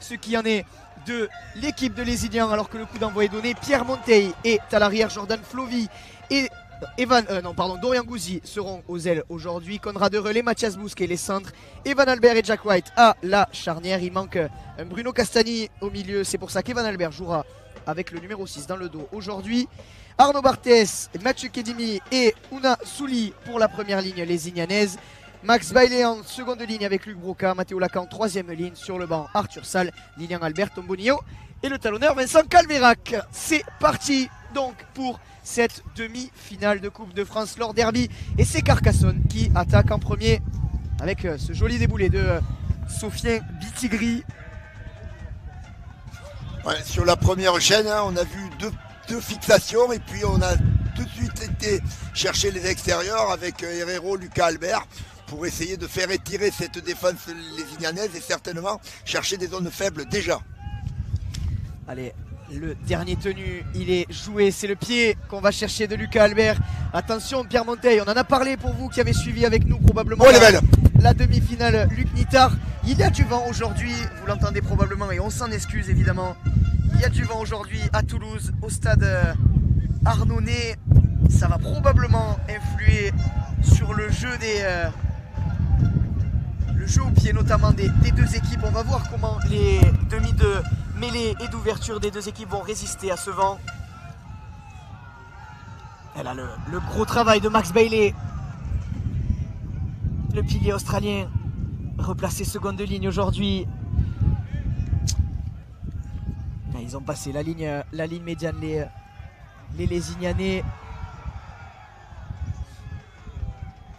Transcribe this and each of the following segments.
ce qui en est de l'équipe de Lézignan, alors que le coup d'envoi est donné. Pierre Monteil est à l'arrière, Jordan Flovy et Dorian Gouzi seront aux ailes aujourd'hui. Konrad Eurel et Mathias Bousquet les centres. Evan Albert et Jack White à la charnière. Il manque un Bruno Castagni au milieu. C'est pour ça qu'Evan Albert jouera avec le numéro 6 dans le dos aujourd'hui. Arnaud Barthès, Mathieu Kedimi et Ouna Souli pour la première ligne lézignanaise. Max Bailey en seconde ligne avec Luc Broca. Mathéo Lacan troisième ligne. Sur le banc Arthur Salle, Lilian Albert, Tom Bonillo et le talonneur Vincent Calvérac. C'est parti donc pour cette demi-finale de Coupe de France Lord Derby. Et c'est Carcassonne qui attaque en premier avec ce joli déboulé de Sophien Bitigri. Ouais, sur la première chaîne, hein, on a vu deux fixations et puis on a tout de suite été chercher les extérieurs avec Herrero, Lucas Albert pour essayer de faire étirer cette défense lézignanaise et certainement chercher des zones faibles déjà. Allez, le dernier tenu, il est joué, c'est le pied qu'on va chercher de Lucas Albert. Attention, Pierre Monteil, on en a parlé pour vous qui avez suivi avec nous probablement la demi-finale. Luc Nittard, il y a du vent aujourd'hui, vous l'entendez probablement et on s'en excuse évidemment. Il y a du vent aujourd'hui à Toulouse, au stade Arnonnet. Ça va probablement influer sur le jeu le jeu au pied notamment des deux équipes. On va voir comment les demi de mêlée et d'ouverture des deux équipes vont résister à ce vent. Elle a le gros travail de Max Bailey, le pilier australien, replacé seconde ligne aujourd'hui. Ils ont passé la ligne médiane, les Lézignanais.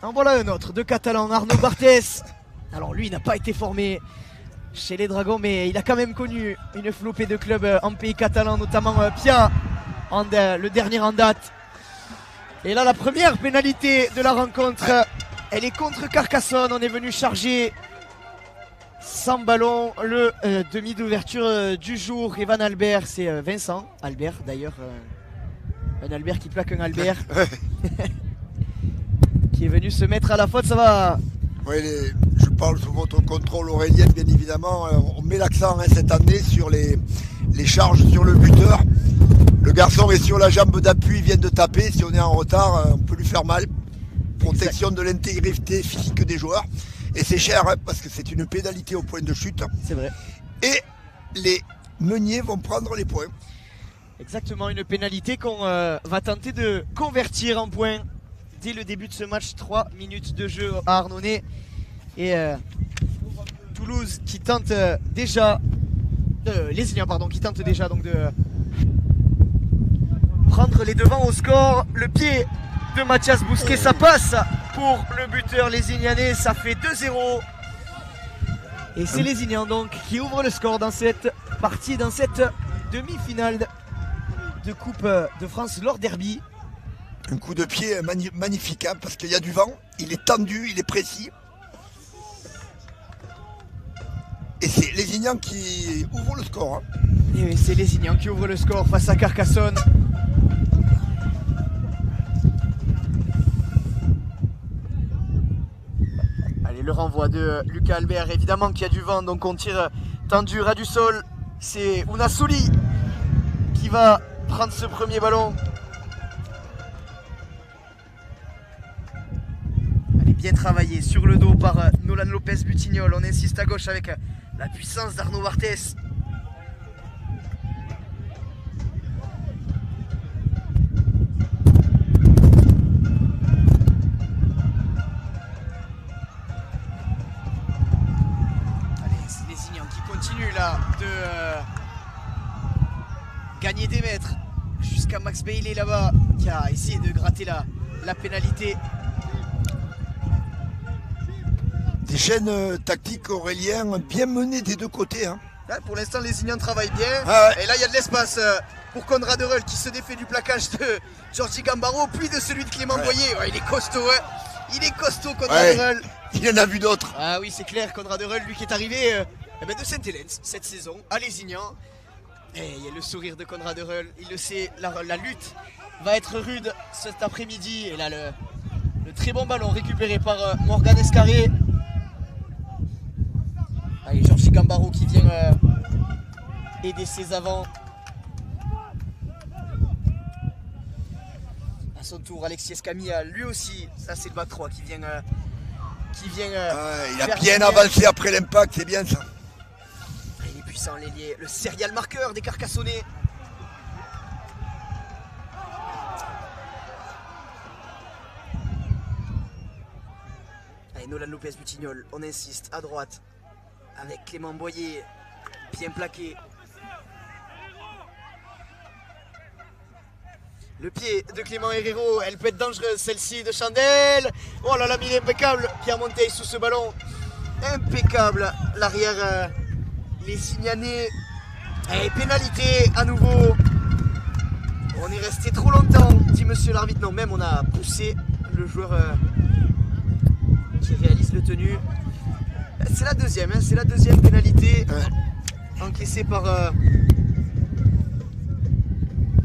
En voilà un autre de Catalan, Arnaud Barthès. Alors lui, il n'a pas été formé chez les Dragons, mais il a quand même connu une flopée de clubs en pays catalan, notamment Pia, le dernier en date. Et là, la première pénalité de la rencontre, elle est contre Carcassonne. On est venu charger sans ballon le demi d'ouverture du jour. Evan Albert, c'est Vincent Albert d'ailleurs. Un Albert qui plaque un Albert. Qui est venu se mettre à la faute, ça va. Oui, je parle sous votre contrôle Aurélien, bien évidemment. On met l'accent cette année sur les charges sur le buteur. Le garçon est sur la jambe d'appui, il vient de taper. Si on est en retard, on peut lui faire mal. Protection de l'intégrité physique des joueurs. Et c'est cher, hein, parce que c'est une pénalité au point de chute. C'est vrai. Et les meuniers vont prendre les points. Exactement, une pénalité qu'on va tenter de convertir en points dès le début de ce match. 3 minutes de jeu à Arnonnet. Et Toulouse qui tente déjà Lézignan pardon, qui tente déjà donc de prendre les devants au score. Le pied de Mathias Bousquet, ça passe pour le buteur lézignanais, ça fait 2-0. Et c'est Lézignan donc qui ouvre le score dans cette partie, dans cette demi-finale de Coupe de France Lord Derby. Un coup de pied magnifique, hein, parce qu'il y a du vent, il est tendu, il est précis. Et c'est Lézignan qui ouvre le score. Hein. Et oui, c'est Lézignan qui ouvre le score face à Carcassonne. Allez, le renvoi de Lucas Albert, évidemment qu'il y a du vent, donc on tire tendu ras du sol. C'est Ouna Souli qui va prendre ce premier ballon. Allez, bien travaillé sur le dos par Nolan Lopez Butignol. On insiste à gauche avec la puissance d'Arnaud Barthès. Là de gagner des mètres jusqu'à Max Bailey là-bas qui a essayé de gratter la pénalité. Des chaînes tactiques Aurélien bien menées des deux côtés. Hein. Là, pour l'instant les Lézignans travaillent bien. Et là il y a de l'espace pour Konrad Eurel qui se défait du plaquage de Georgi Gambaro puis de celui de Clément Boyer. Il est costaud, il est costaud Konrad Eurel. Il en a vu d'autres. Ah oui c'est clair, Konrad Eurel lui qui est arrivé de Sainte-Hélène cette saison à Lézignan. Et il y a le sourire de Konrad Eurel, il le sait, la lutte va être rude cet après-midi. Et là le très bon ballon récupéré par Morgan Escarré. Allez, Georgi Gambaro qui vient aider ses avants. À son tour, Alexis Escamilla, lui aussi, ça c'est le bac 3 qui vient il a bien avancé après l'impact, c'est bien ça. Il est puissant, l'ailier, le serial marqueur des Carcassonnais. Allez, Nolan Lopez-Butignol, on insiste à droite avec Clément Boyer, bien plaqué. Le pied de Clément Herrero, elle peut être dangereuse celle-ci de Chandelle. Oh là là, mais il est impeccable. Pierre Monteil sous ce ballon. Impeccable. L'arrière, les Signanais. Et pénalité à nouveau. On est resté trop longtemps, dit monsieur l'arbitre. Non, même on a poussé le joueur qui réalise le tenu. C'est la deuxième, hein, c'est la deuxième pénalité encaissée par...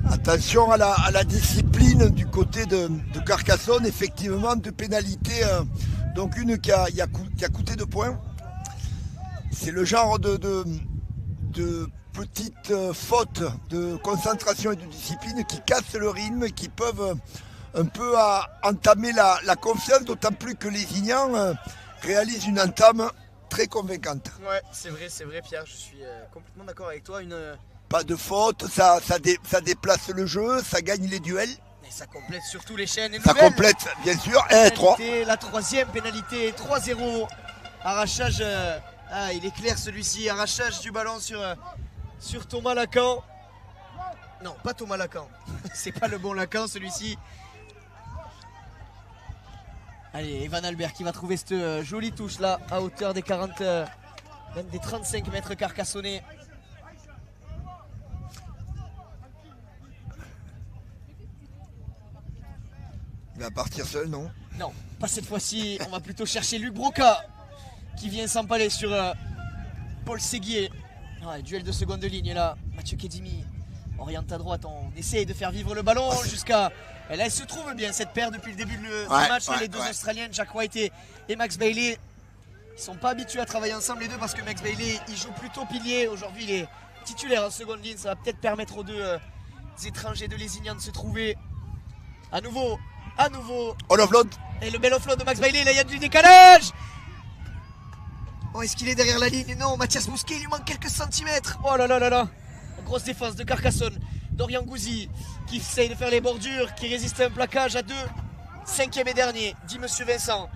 Attention à la discipline du côté de Carcassonne, effectivement, de pénalité. Donc une qui a coûté 2 points. C'est le genre de petites fautes de concentration et de discipline qui cassent le rythme, qui peuvent un peu entamer la confiance, d'autant plus que les Ignans réalisent une entame très convaincante. Ouais, c'est vrai Pierre, je suis complètement d'accord avec toi. Pas de faute, ça déplace le jeu, ça gagne les duels. Et ça complète surtout les chaînes. Et ça complète, bien sûr. 3. La troisième pénalité, 3-0. Arrachage, il est clair celui-ci. Arrachage du ballon sur Thomas Lacan. Non, pas Thomas Lacan. C'est pas le bon Lacan celui-ci. Allez, Evan Albert qui va trouver cette jolie touche là, à hauteur des 40, même des 35 mètres carcassonnais. Il va partir seul, non? Non, pas cette fois-ci. On va plutôt chercher Luc Broca qui vient s'empaler sur Paul Séguier. Ouais, duel de seconde ligne là. Mathieu Kedimi oriente à droite. On essaye de faire vivre le ballon jusqu'à... Là, elle se trouve bien cette paire depuis le début du match. Les deux Australiennes, Jack White et Max Bailey. Ils sont pas habitués à travailler ensemble les deux parce que Max Bailey il joue plutôt pilier. Aujourd'hui il est titulaire en seconde ligne. Ça va peut-être permettre aux deux étrangers de Lézignan de se trouver. À nouveau. All offload. Et le bel offload de Max Bailey, là il y a du décalage. Oh, est-ce qu'il est derrière la ligne? Non, Mathias Mousquet, il lui manque quelques centimètres. Oh là là là là. Grosse défense de Carcassonne. Dorian Gouzi qui essaye de faire les bordures, qui résiste à un plaquage à 2. 5e et dernier, dit monsieur Vincent.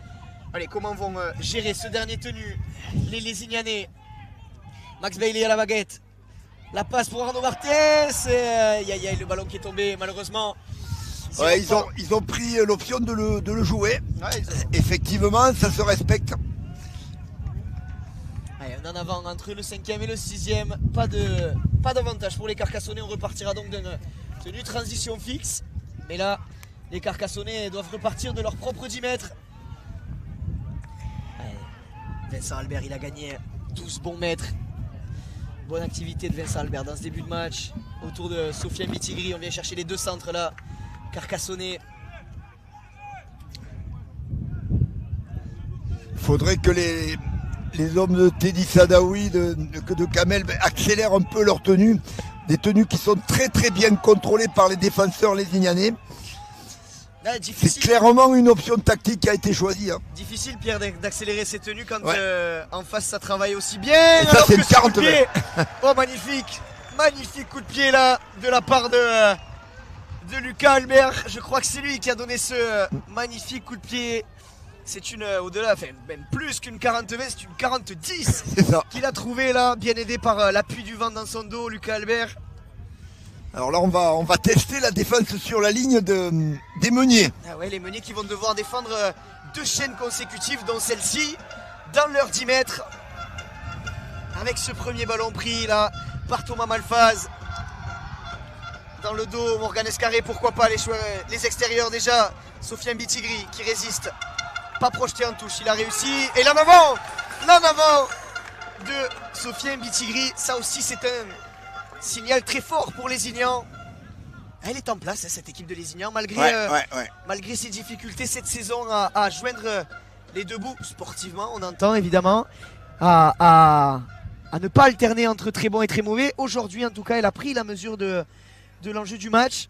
Allez, comment vont gérer ce dernier tenu les Lézignanais? Max Bailey à la baguette. La passe pour Arnaud Martès. Le ballon qui est tombé malheureusement. Ouais, ils ont pris l'option de le jouer. Ouais, effectivement, ça se respecte. Allez, on en avant entre le 5e et le 6e. Pas d'avantage pour les Carcassonnais. On repartira donc d'une tenue transition fixe. Mais là, les Carcassonnais doivent repartir de leurs propres 10 mètres. Allez, Vincent Albert, il a gagné 12 bons mètres. Bonne activité de Vincent Albert dans ce début de match. Autour de Sofiane Bitigri, on vient chercher les deux centres là. Carcassonnais. Faudrait que les hommes de Teddy Sadaoui, de Kamel accélèrent un peu leur tenue. Des tenues qui sont très très bien contrôlées par les défenseurs lézignanais. C'est clairement une option tactique qui a été choisie. Hein. Difficile Pierre d'accélérer ses tenues quand en face ça travaille aussi bien. Et ça c'est une 40 pied. Oh magnifique. Magnifique coup de pied là de la part de Lucas Albert. Je crois que c'est lui qui a donné ce magnifique coup de pied. C'est une au-delà, enfin même plus qu'une 40-20, c'est une 40-10 qu'il a trouvé là, bien aidé par l'appui du vent dans son dos, Lucas Albert. Alors là on va tester la défense sur la ligne des Meuniers. Ah ouais, les Meuniers qui vont devoir défendre 2 chaînes consécutives dont celle-ci dans leurs 10 mètres. Avec ce premier ballon pris là par Thomas Malfaz. Dans le dos, Morgan Escarré, pourquoi pas les extérieurs déjà. Sofiane Bitigri qui résiste. Pas projeté en touche, il a réussi. Et l'en avant de Sofiane Bitigri. Ça aussi c'est un signal très fort pour Lézignan. Elle est en place cette équipe de Lézignan malgré ses difficultés cette saison à joindre les deux bouts sportivement, on entend évidemment, à à ne pas alterner entre très bon et très mauvais. Aujourd'hui, en tout cas, elle a pris la mesure de l'enjeu du match.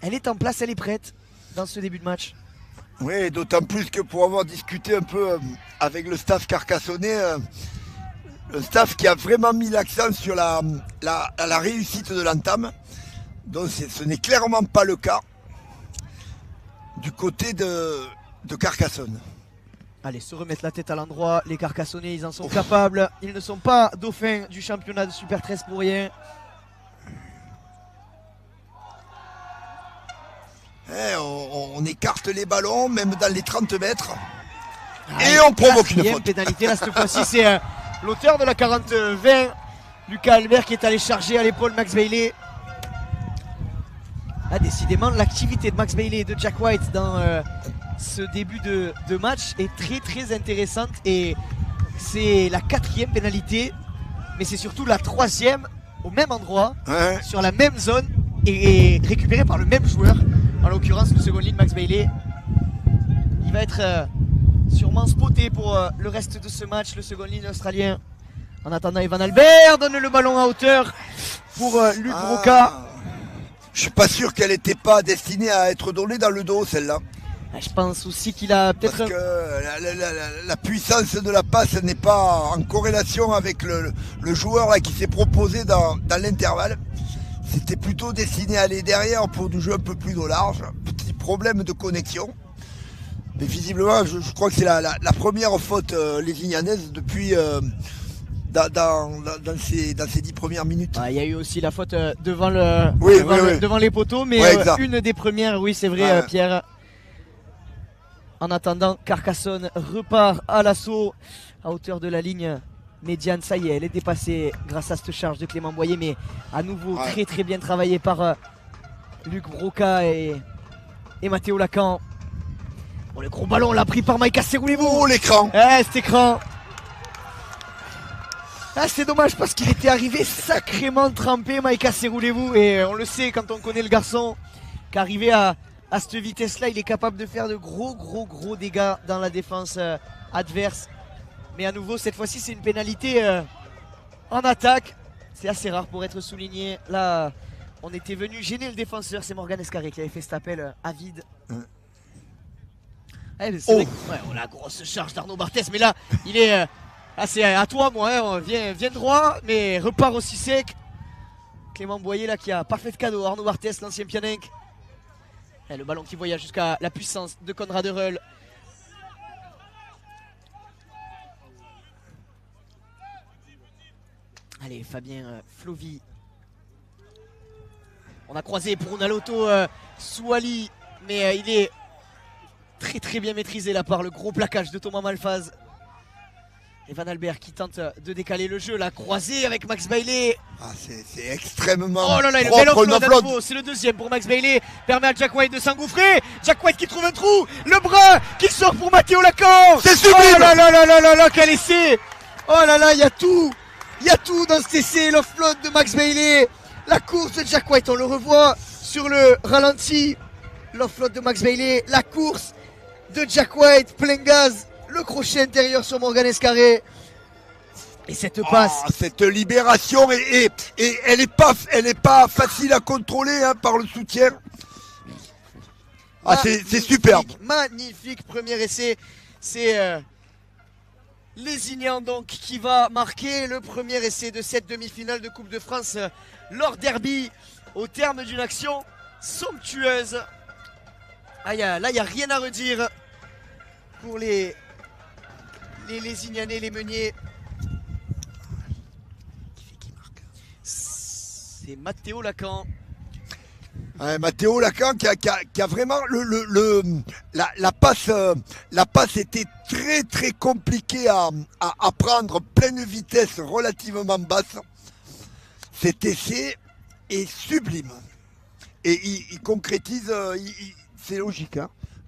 Elle est en place, elle est prête dans ce début de match. Oui, d'autant plus que pour avoir discuté un peu avec le staff carcassonnais, le staff qui a vraiment mis l'accent sur la réussite de l'entame. Donc ce n'est clairement pas le cas du côté de Carcassonne. Allez, se remettre la tête à l'endroit. Les Carcassonnais, ils en sont capables. Ils ne sont pas dauphins du championnat de Super 13 pour rien. On écarte les ballons, même dans les 30 mètres. Et on provoque une faute. Pénalité, là, cette fois-ci, c'est l'auteur de la 40-20, Lucas Albert, qui est allé charger à l'épaule Max Bailey. Là, décidément, l'activité de Max Bailey et de Jack White dans ce début de match est très très intéressante. Et c'est la 4e pénalité, mais c'est surtout la 3e au même endroit, sur la même zone, et récupérée par le même joueur. En l'occurrence, le second ligne, Max Bailey. Il va être sûrement spoté pour le reste de ce match, le second ligne australien. En attendant, Evan Albert donne le ballon à hauteur pour Luc Broca. Je suis pas sûr qu'elle n'était pas destinée à être donnée dans le dos, celle-là. Je pense aussi qu'il a peut-être... Parce que la puissance de la passe n'est pas en corrélation avec le joueur là, qui s'est proposé dans l'intervalle. C'était plutôt destiné à aller derrière pour du jeu un peu plus au large. Petit problème de connexion. Mais visiblement, je crois que c'est la première faute lésignanaise depuis dans ces 10 premières minutes. Il y a eu aussi la faute devant les poteaux, mais une des premières, oui c'est vrai, Pierre. En attendant, Carcassonne repart à l'assaut à hauteur de la ligne médiane. Ça y est, elle est dépassée grâce à cette charge de Clément Boyer, mais à nouveau très très bien travaillé par Luc Broca et Mathéo Lacan. Bon, le gros ballon l'a pris par Maïka Serroulevou. Oh, l'écran. Cet écran. C'est dommage parce qu'il était arrivé sacrément trempé, Maïka Serroulevou, et on le sait quand on connaît le garçon, qu'arrivé à cette vitesse là il est capable de faire de gros dégâts dans la défense adverse. Mais à nouveau cette fois-ci c'est une pénalité en attaque. C'est assez rare pour être souligné. Là on était venu gêner le défenseur. C'est Morgan Escarré qui avait fait cet appel à vide. C'est vrai que, la grosse charge d'Arnaud Barthès, mais là il est c'est à toi moi, viens droit mais repart aussi sec. Clément Boyer là qui a pas fait de cadeau. Arnaud Barthès, l'ancien Pianenc. Le ballon qui voyage jusqu'à la puissance de Konrad Reul. Allez, Fabien Flovy. On a croisé pour Unaloto Souali, mais il est très bien maîtrisé là par le gros plaquage de Thomas Malfaz. Evan Albert qui tente de décaler le jeu, la croisée avec Max Bailey. C'est extrêmement il met l'offload à nouveau, c'est le deuxième pour Max Bailey. Permet à Jack White de s'engouffrer. Jack White qui trouve un trou, le bras qui sort pour Mathéo Lacan. C'est sublime. Oh là, quel essai. Oh là là, il y a tout dans cet essai. L'offload de Max Bailey, la course de Jack White, on le revoit sur le ralenti. L'offload de Max Bailey, la course de Jack White, plein gaz. Le crochet intérieur sur Morgan Escarré. Et cette passe. Cette libération et elle est pas facile à contrôler par le soutien. C'est superbe. Magnifique premier essai. C'est Lézignan donc qui va marquer le premier essai de cette demi-finale de Coupe de France lors derby au terme d'une action somptueuse. Là, il n'y a rien à redire pour les Lézignanais, les Meuniers. Qui marque? C'est Mathéo Lacan. Mathéo Lacan qui a vraiment la passe était très compliquée à prendre, pleine vitesse, relativement basse. Cet essai est sublime et il concrétise, c'est logique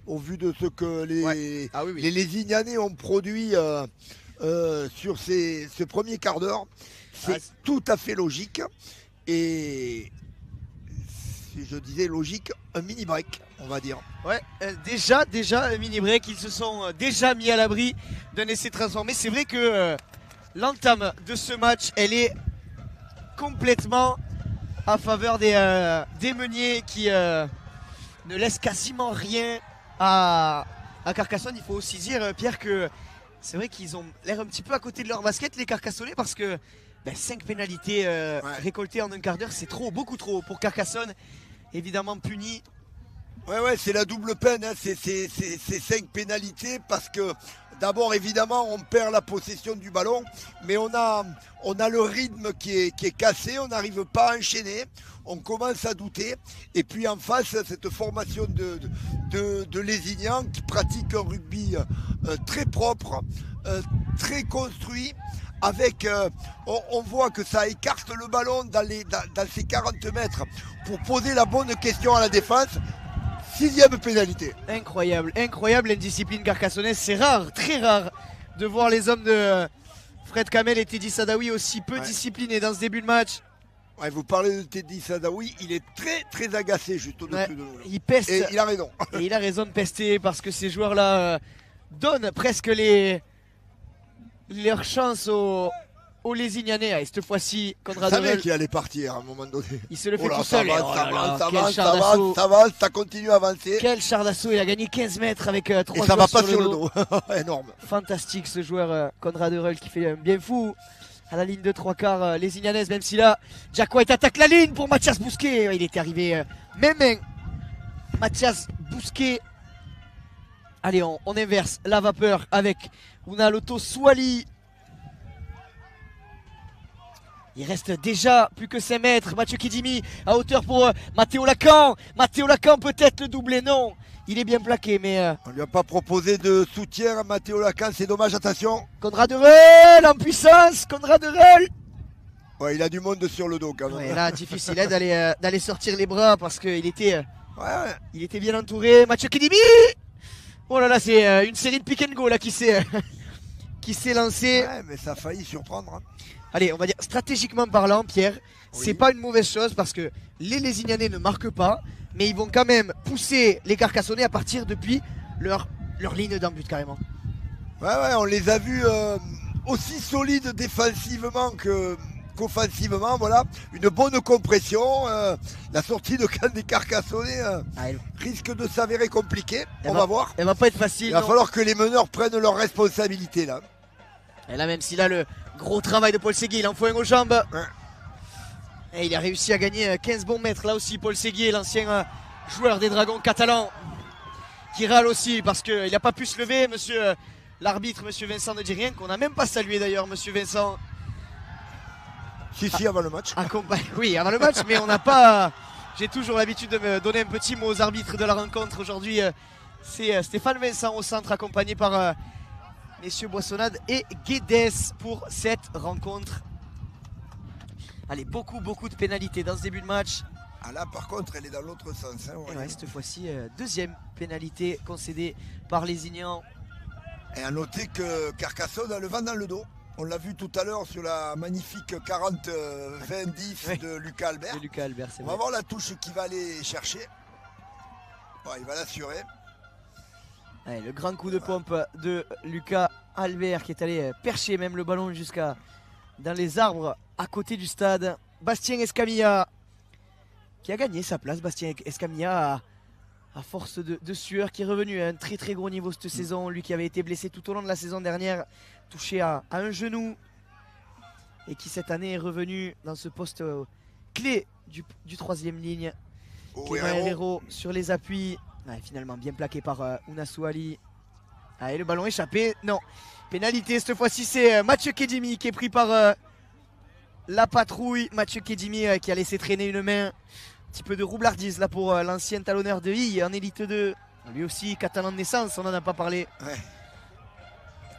au vu de ce que les Lézignanais ont produit sur ce premier quart d'heure. C'est tout à fait logique. Et si je disais logique, un mini break, on va dire. Déjà un mini break. Ils se sont déjà mis à l'abri d'un essai transformé. C'est vrai que l'entame de ce match, elle est complètement à faveur des Meuniers qui ne laissent quasiment rien à Carcassonne. Il faut aussi dire, Pierre, que c'est vrai qu'ils ont l'air un petit peu à côté de leur basket, les Carcassonnais, parce que 5 pénalités récoltées en un quart d'heure, c'est trop, beaucoup trop pour Carcassonne. Évidemment puni. Ouais, c'est la double peine, hein. C'est 5 pénalités parce que d'abord évidemment on perd la possession du ballon, mais on a le rythme qui est cassé, on n'arrive pas à enchaîner, on commence à douter, et puis en face cette formation de Lézignan qui pratique un rugby très propre, très construit. Avec, on voit que ça écarte le ballon dans ces 40 mètres pour poser la bonne question à la défense. 6e pénalité. Incroyable l'indiscipline carcassonnaise. C'est rare, très rare de voir les hommes de Fred Kamel et Teddy Sadawi aussi peu disciplinés dans ce début de match. Ouais, vous parlez de Teddy Sadawi, il est très très agacé juste au-dessus de nous. Il peste. Et il a raison. Et il a raison de pester parce que ces joueurs-là donnent presque leur chance aux Lézignanais. Et cette fois-ci, Conrad Je savais Orel, qu'il allait partir à un moment donné. il se le fait Oh là, tout seul. Ça avance, ça continue à avancer. Quel char d'assaut, il a gagné 15 mètres avec 3 Et ça va pas sur le dos. Énorme. Fantastique ce joueur Conrad Orel qui fait un bien fou à la ligne de 3/4 lézignanaise, même si là Jack White attaque la ligne pour Mathias Bousquet. Il était arrivé même Mathias Bousquet. Allez, on inverse la vapeur avec Unaloto Souali. Il reste déjà plus que 5 mètres. Mathieu Kidimi à hauteur pour Mathéo Lacan. Mathéo Lacan peut-être le doublé, non. Il est bien plaqué, mais... On lui a pas proposé de soutien à Mathéo Lacan, c'est dommage, attention. Conrad Orel en puissance, Conrad Orel. Ouais, il a du monde sur le dos quand même. Ouais, là, difficile d'aller sortir les bras parce qu'il était, Ouais. il était bien entouré. Mathieu Kidimi. Oh là là, c'est une série de pick and go là qui s'est lancée. Ouais, mais ça a failli surprendre. Hein. Allez, on va dire stratégiquement parlant, Pierre, c'est pas une mauvaise chose parce que les Lézignanais ne marquent pas, mais ils vont quand même pousser les Carcassonnais à partir depuis leur ligne d'en but carrément. Ouais, on les a vus aussi solides défensivement qu'offensivement. Voilà, une bonne compression. La sortie de camp des Carcassonnais risque de s'avérer compliquée. On va voir. Elle va pas être facile. Il va falloir que les meneurs prennent leurs responsabilités là. Et là, même si là, le gros travail de Paul Séguier, il en faut un aux jambes. Ouais. Et il a réussi à gagner 15 bons mètres. Là aussi, Paul Séguier, l'ancien joueur des Dragons catalans, qui râle aussi parce qu'il n'a pas pu se lever. Monsieur l'arbitre, monsieur Vincent ne dit rien, qu'on n'a même pas salué d'ailleurs, monsieur Vincent. Si, avant le match. Oui, avant le match, mais on n'a pas... J'ai toujours l'habitude de me donner un petit mot aux arbitres de la rencontre. Aujourd'hui, c'est Stéphane Vincent au centre, accompagné par... messieurs Boissonnade et Guedes pour cette rencontre. Allez, beaucoup de pénalités dans ce début de match. Ah là par contre elle est dans l'autre sens. Hein, ouais, cette fois-ci, deuxième pénalité concédée par Lézignan. Et à noter que Carcassonne a le vent dans le dos. On l'a vu tout à l'heure sur la magnifique 40-20-10 de Lucas Albert. On va voir la touche qu'il va aller chercher. Bon, il va l'assurer. Allez, le grand coup de pompe de Lucas Albert qui est allé percher même le ballon jusqu'à dans les arbres à côté du stade. Bastien Escamilla qui a gagné sa place. Bastien Escamilla à force de sueur, qui est revenu à un très gros niveau cette saison. Lui qui avait été blessé tout au long de la saison dernière, touché à un genou, et qui cette année est revenu dans ce poste clé du troisième ligne. Herrero sur les appuis. Ouais, finalement bien plaqué par Unasu Ali. Allez, le ballon échappé. Non, pénalité cette fois-ci, c'est Mathieu Kedimi qui est pris par la patrouille. Mathieu Kedimi qui a laissé traîner une main. Un petit peu de roublardise là pour l'ancien talonneur de I en élite 2. Lui aussi catalan de naissance, on n'en a pas parlé. Ouais.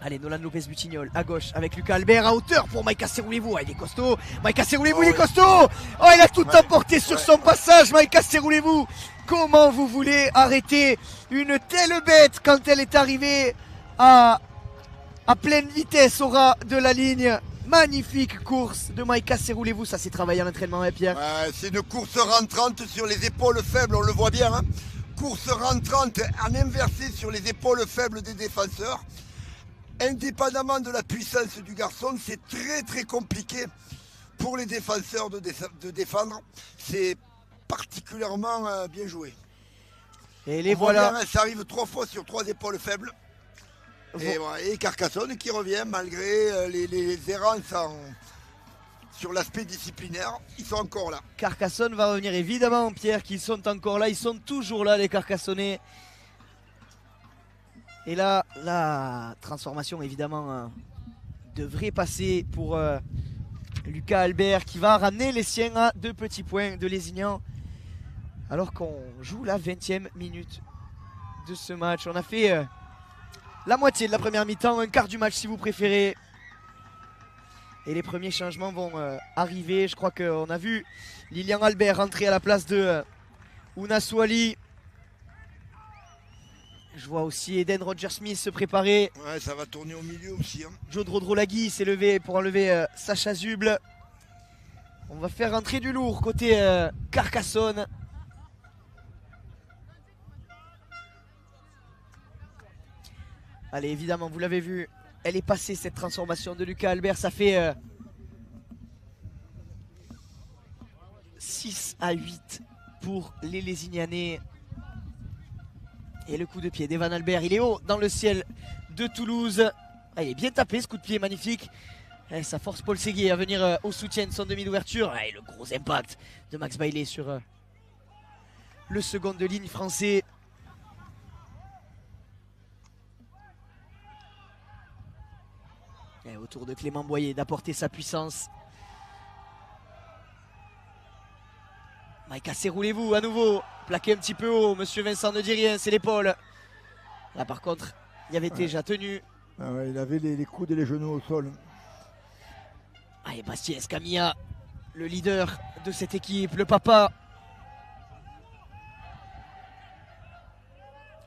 Allez, Nolan Lopez Butignol à gauche avec Lucas Albert à hauteur pour Maïka Serroulevou. Il est costaud. Maïka Serroulevou, il est costaud. Oh, il a tout emporté sur son passage. Maïka Serroulevou. Comment vous voulez arrêter une telle bête quand elle est arrivée à pleine vitesse au ras de la ligne? Magnifique course de Maïka Serroulevou. Ça s'est travaillé à l'entraînement, hein, Pierre? C'est une course rentrante sur les épaules faibles, on le voit bien. Hein. Course rentrante en inversé sur les épaules faibles des défenseurs. indépendamment de la puissance du garçon, c'est très très compliqué pour les défenseurs de défendre. C'est particulièrement bien joué. Et les voilà. Bien, ça arrive 3 fois sur 3 épaules faibles. Et Carcassonne qui revient malgré les errances sur l'aspect disciplinaire. Ils sont encore là. Carcassonne va revenir évidemment, Pierre, qu'ils sont encore là. Ils sont toujours là, les Carcassonnais. Et là, la transformation évidemment devrait passer pour Lucas Albert qui va ramener les siens à 2 petits points de Lézignan. Alors qu'on joue la 20e minute de ce match. On a fait la moitié de la première mi-temps, un quart du match si vous préférez. Et les premiers changements vont arriver. Je crois qu'on a vu Lilian Albert rentrer à la place de Ounasou Ali. Je vois aussi Eden Roger-Smith se préparer. Ouais, ça va tourner au milieu aussi. Hein. Joe Drodrolagui s'est levé pour enlever Sacha Zuble. On va faire rentrer du lourd côté Carcassonne. Allez, évidemment, vous l'avez vu, elle est passée cette transformation de Lucas Albert. Ça fait 6-8 pour les Lézignanais. Et le coup de pied d'Evan Albert, il est haut dans le ciel de Toulouse. Ah, il est bien tapé ce coup de pied, magnifique. Et ça force Paul Séguier à venir au soutien de son demi d'ouverture. Et le gros impact de Max Bailey sur le second de ligne français. Et autour de Clément Boyer d'apporter sa puissance. Maïka, roulez-vous à nouveau. Plaqué un petit peu haut. Monsieur Vincent ne dit rien, c'est l'épaule. Là par contre, il y avait déjà tenu. Ah ouais, il avait les coudes et les genoux au sol. Ah, et Bastien Escamilla, le leader de cette équipe, le papa.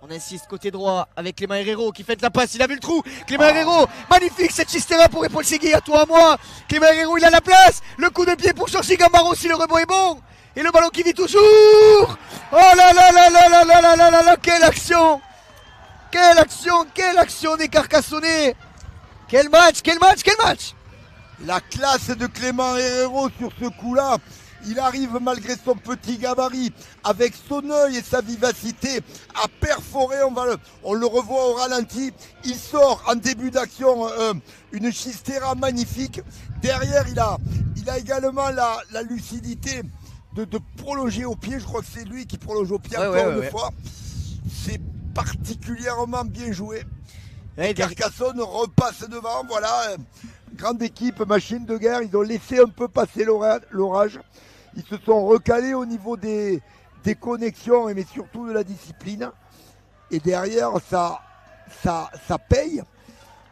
On insiste côté droit avec Clément Herrero qui fait la passe, il a vu le trou. Clément Herrero, magnifique cette chistera pour Paul Séguier, à toi à moi. Clément Herrero, il a la place. Le coup de pied pour Georges Gambaro si le rebond est bon. Et le ballon qui vit toujours. Oh là là là là là là là là là là, quelle action. Quelle action des Carcassonnais. Quel match, quel match, quel match. La classe de Clément Herrero sur ce coup-là. Il arrive malgré son petit gabarit, avec son œil et sa vivacité, à perforer. On le revoit au ralenti. Il sort en début d'action une chistera magnifique. Derrière, il a également la lucidité de prolonger au pied. Je crois que c'est lui qui prolonge au pied encore une fois. C'est particulièrement bien joué. Carcassonne repasse devant. Voilà, grande équipe, machine de guerre. Ils ont laissé un peu passer l'orage. Ils se sont recalés au niveau des connexions, mais surtout de la discipline. Et derrière, ça paye.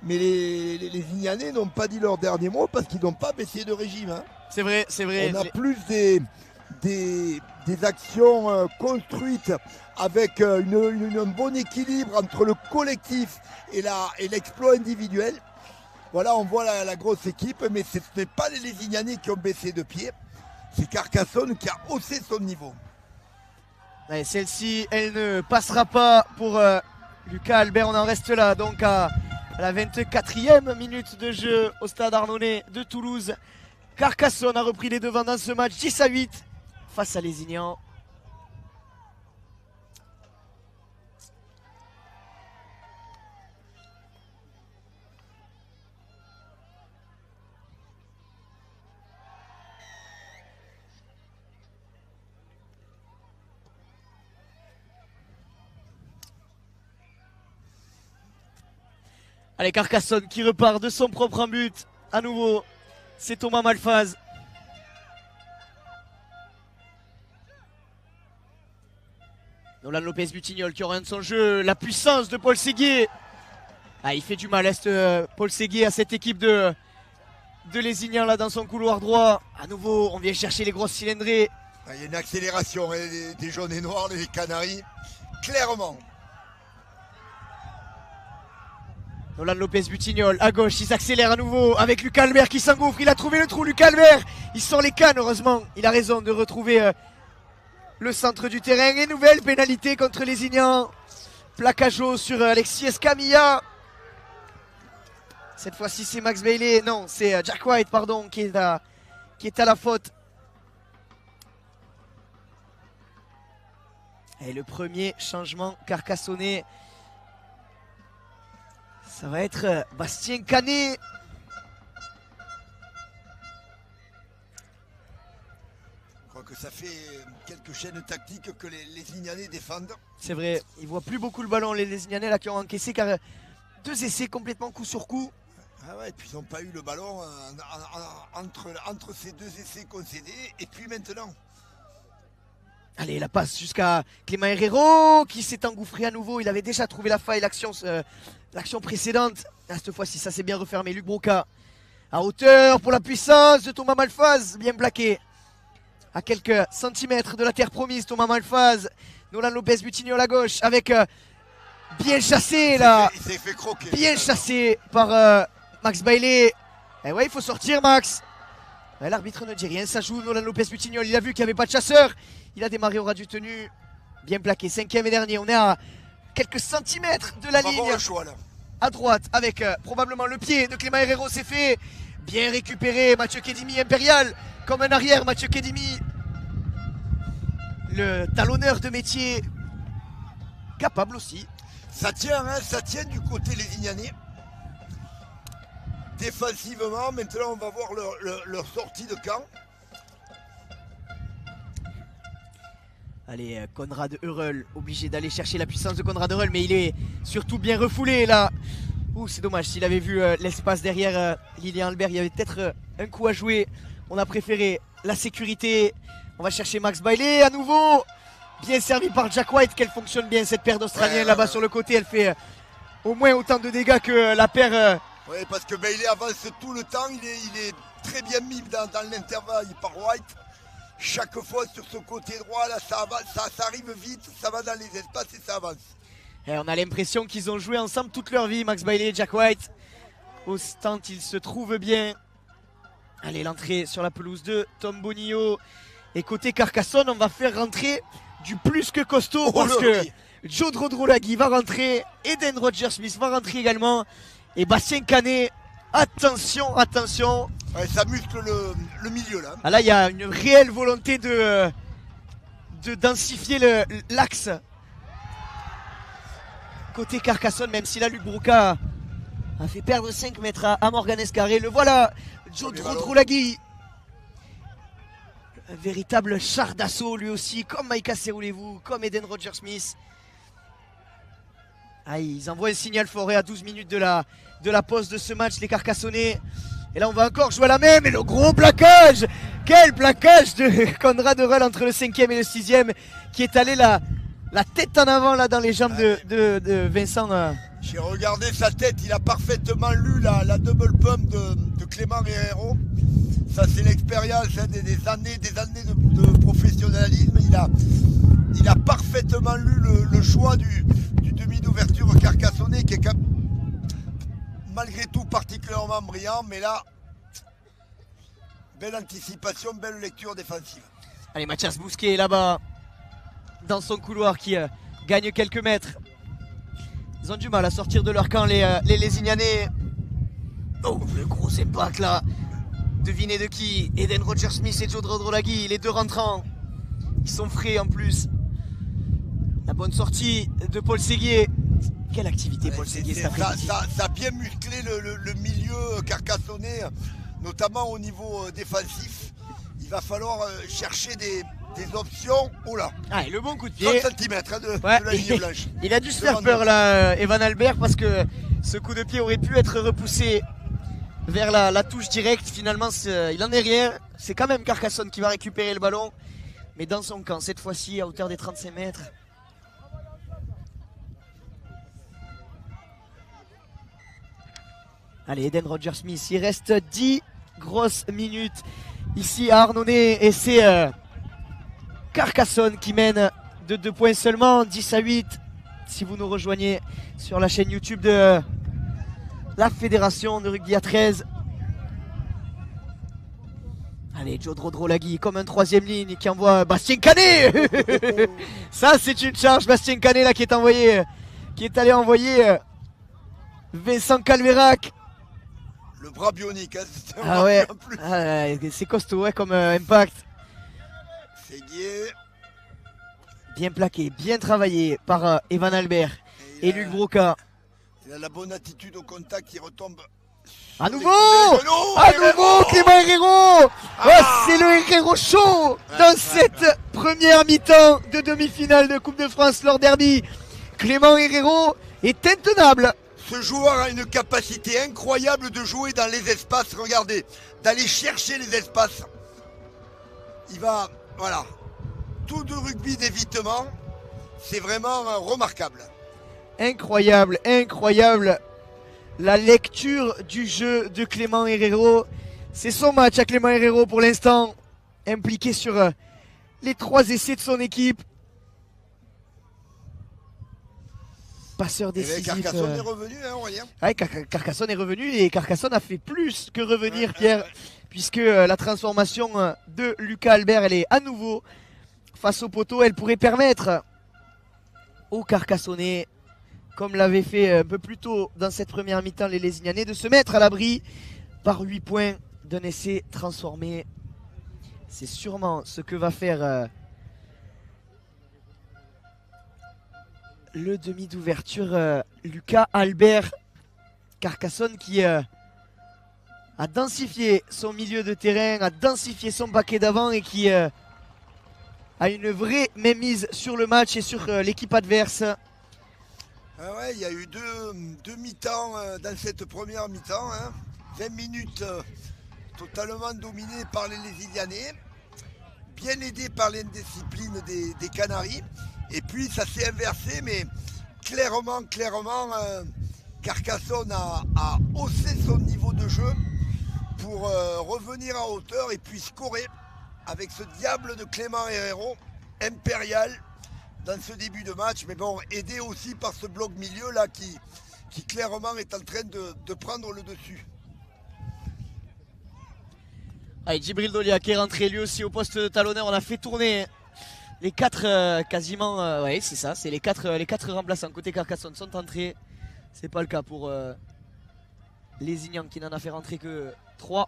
Mais les Lézignanais n'ont pas dit leur dernier mot parce qu'ils n'ont pas baissé de régime. Hein. C'est vrai, c'est vrai. On a plus des actions construites avec un bon équilibre entre le collectif et l'exploit individuel. Voilà, on voit la grosse équipe, mais ce n'est pas les Lézignanais qui ont baissé de pied. C'est Carcassonne qui a haussé son niveau. Celle-ci, elle ne passera pas pour Lucas Albert. On en reste là, donc à la 24e minute de jeu au stade Arnonnais de Toulouse. Carcassonne a repris les devants dans ce match 10-8 face à Lézignan. Allez, Carcassonne qui repart de son propre but. À nouveau, c'est Thomas Malfaz. Nolan Lopez-Butignol qui oriente son jeu. La puissance de Paul Séguier. Ah, il fait du mal, Paul Séguier, à cette équipe de Lézignan là dans son couloir droit. À nouveau, on vient chercher les grosses cylindrées. Il y a une accélération des jaunes et noirs, des Canaries. Clairement. Nolan Lopez-Butignol à gauche, il s'accélère à nouveau avec Lucas Albert qui s'engouffre. Il a trouvé le trou, Lucas Albert. Il sort les cannes, heureusement. Il a raison de retrouver le centre du terrain. Et nouvelle pénalité contre Lézignan. Plaquage sur Alexis Escamilla. Cette fois-ci c'est Max Bailey, non c'est Jack White pardon qui est à la faute. Et le premier changement carcassonné, ça va être Bastien Canet. Je crois que ça fait quelques chaînes tactiques que les Lignanais défendent. C'est vrai, ils voient plus beaucoup le ballon les Lignanais là qui ont encaissé car 2 essais complètement coup sur coup. Ah ouais, et puis ils n'ont pas eu le ballon entre ces 2 essais concédés et puis maintenant. Allez, la passe jusqu'à Clément Herrero qui s'est engouffré à nouveau. Il avait déjà trouvé la faille, l'action précédente. Ah, cette fois-ci, ça s'est bien refermé. Luc Broca à hauteur pour la puissance de Thomas Malfaz. Bien plaqué. À quelques centimètres de la terre promise, Thomas Malfaz. Nolan Lopez Butignol à gauche avec bien chassé là. Il s'est fait croquer. Bien chassé par Max Bailey. Et ouais, il faut sortir Max. Ouais, l'arbitre ne dit rien, ça joue Nolan Lopez Butignol. Il a vu qu'il n'y avait pas de chasseur. Il a démarré au ras du tenu. Bien plaqué, 5e et dernier. On est à quelques centimètres de la ligne. Le choix, là. À droite avec probablement le pied de Clément Herrero. C'est fait. Bien récupéré. Mathieu Kedimi impérial. Comme un arrière, Mathieu Kedimi. Le talonneur de métier. Capable aussi. Ça tient du côté lésignanais. Défensivement, maintenant on va voir leur sortie de camp. Allez, Konrad Hurl, obligé d'aller chercher la puissance de Konrad Hurl, mais il est surtout bien refoulé là. Ouh, c'est dommage, s'il avait vu l'espace derrière Lilian Albert, il y avait peut-être un coup à jouer. On a préféré la sécurité. On va chercher Max Bailey à nouveau. Bien servi par Jack White, qu'elle fonctionne bien cette paire d'Australiens là-bas sur le côté. Elle fait au moins autant de dégâts que la paire. Oui, parce que Bailey avance tout le temps, il est très bien mis dans l'intervalle par White. Chaque fois sur ce côté droit, là, ça arrive vite, ça va dans les espaces et ça avance. Et on a l'impression qu'ils ont joué ensemble toute leur vie, Max Bailey et Jack White. Au stand, ils se trouvent bien. Allez, l'entrée sur la pelouse de Tom Bonillo. Et côté Carcassonne, on va faire rentrer du plus que costaud parce que Joe Drodrolagui va rentrer, Eden Rodgers-Smith va rentrer également. Et Bastien Canet, attention. Ouais, ça muscle le milieu là. Ah là, il y a une réelle volonté de densifier l'axe. Côté Carcassonne, même si là, Luc Broca a fait perdre 5 mètres à Morgan Escarré. Le voilà, Joe Drodrolagui. Un véritable char d'assaut lui aussi, comme Maïka Seroulevou, comme Eden Rodgers-Smith. Ah, ils envoient un signal forêt à 12 minutes de la pause de ce match, les Carcassonnais. Et là, on va encore jouer à la même. Et le gros plaquage! Quel plaquage de Konrad Hurl entre le 5e et le 6e qui est allé la tête en avant là dans les jambes de Vincent. J'ai regardé sa tête, il a parfaitement lu la double pump de Clément Herrero. Ça, c'est l'expérience des années de professionnalisme. Il a parfaitement lu le choix du demi d'ouverture carcassonnais qui est malgré tout particulièrement brillant, mais là, belle anticipation, belle lecture défensive. Allez, Mathias Bousquet là-bas, dans son couloir qui gagne quelques mètres. Ils ont du mal à sortir de leur camp, les Lésignanais. Oh, le gros impact là. Devinez de qui? Eden Rodgers-Smith et Joe Drodrolagui, les deux rentrants. Ils sont frais en plus. La bonne sortie de Paul Séguier. Quelle activité Paul Séguier cet après-midi. Ça a bien musclé le milieu carcassonnais, notamment au niveau défensif. Il va falloir chercher des options. Oh là, et le bon coup de pied. 30 cm de la ligne blanche. Il a dû se faire peur là, Evan Albert, parce que ce coup de pied aurait pu être repoussé vers la touche directe. Finalement, il n'en est rien. C'est quand même Carcassonne qui va récupérer le ballon, mais dans son camp, cette fois-ci à hauteur des 35 mètres. Allez, Eden Rodgers-Smith, il reste 10 grosses minutes ici à Arnonay et c'est Carcassonne qui mène de 2 points seulement, 10-8 si vous nous rejoignez sur la chaîne YouTube de la Fédération de rugby à 13. Allez, Joe Drodrolagui comme un 3e ligne qui envoie Bastien Canet. Ça c'est une charge, Bastien Canet là qui est allé envoyer Vincent Calverac. Le bras bionique, hein, c'est un Ah bras ouais, en plus. c'est costaud ouais, comme impact. Séguier. Bien plaqué, bien travaillé par Evan Albert et Luc Broca. Il a la bonne attitude au contact, il retombe. À nouveau Clément Herrero. C'est le Herrero show dans cette première mi-temps de demi-finale de Coupe de France lors derby. Clément Herrero est intenable. Ce joueur a une capacité incroyable de jouer dans les espaces, regardez, d'aller chercher les espaces. Il va, voilà, tout de rugby d'évitement, c'est vraiment remarquable. Incroyable, incroyable. La lecture du jeu de Clément Herrero. C'est son match à Clément Herrero pour l'instant. Impliqué sur les 3 essais de son équipe. Passeur décisif. Carcassonne est revenu, hein, Aurélien. Ouais, Carcassonne est revenu et Carcassonne a fait plus que revenir, Pierre. Puisque la transformation de Lucas Albert, elle est à nouveau face au poteau. Elle pourrait permettre aux Carcassonnais, comme l'avait fait un peu plus tôt dans cette première mi-temps les Lézignanais, de se mettre à l'abri par 8 points d'un essai transformé. C'est sûrement ce que va faire le demi d'ouverture Lucas Albert. Carcassonne qui a densifié son milieu de terrain, a densifié son paquet d'avant et qui a une vraie mainmise sur le match et sur l'équipe adverse. Ah ouais, il y a eu deux mi-temps dans cette première mi-temps. 20 minutes totalement dominées par les Lézilianais, bien aidés par l'indiscipline des Canaries. Et puis ça s'est inversé, mais clairement, Carcassonne a haussé son niveau de jeu pour revenir à hauteur et puis scorer avec ce diable de Clément Herrero, impérial dans ce début de match, mais bon, aidé aussi par ce bloc milieu là qui clairement est en train de prendre le dessus. Allez, Djibril Dolia qui est rentré lui aussi au poste de talonneur. On a fait tourner les 4 quasiment, ouais c'est ça, c'est les quatre remplaçants côté Carcassonne sont entrés. C'est pas le cas pour Lézignan qui n'en a fait rentrer que 3.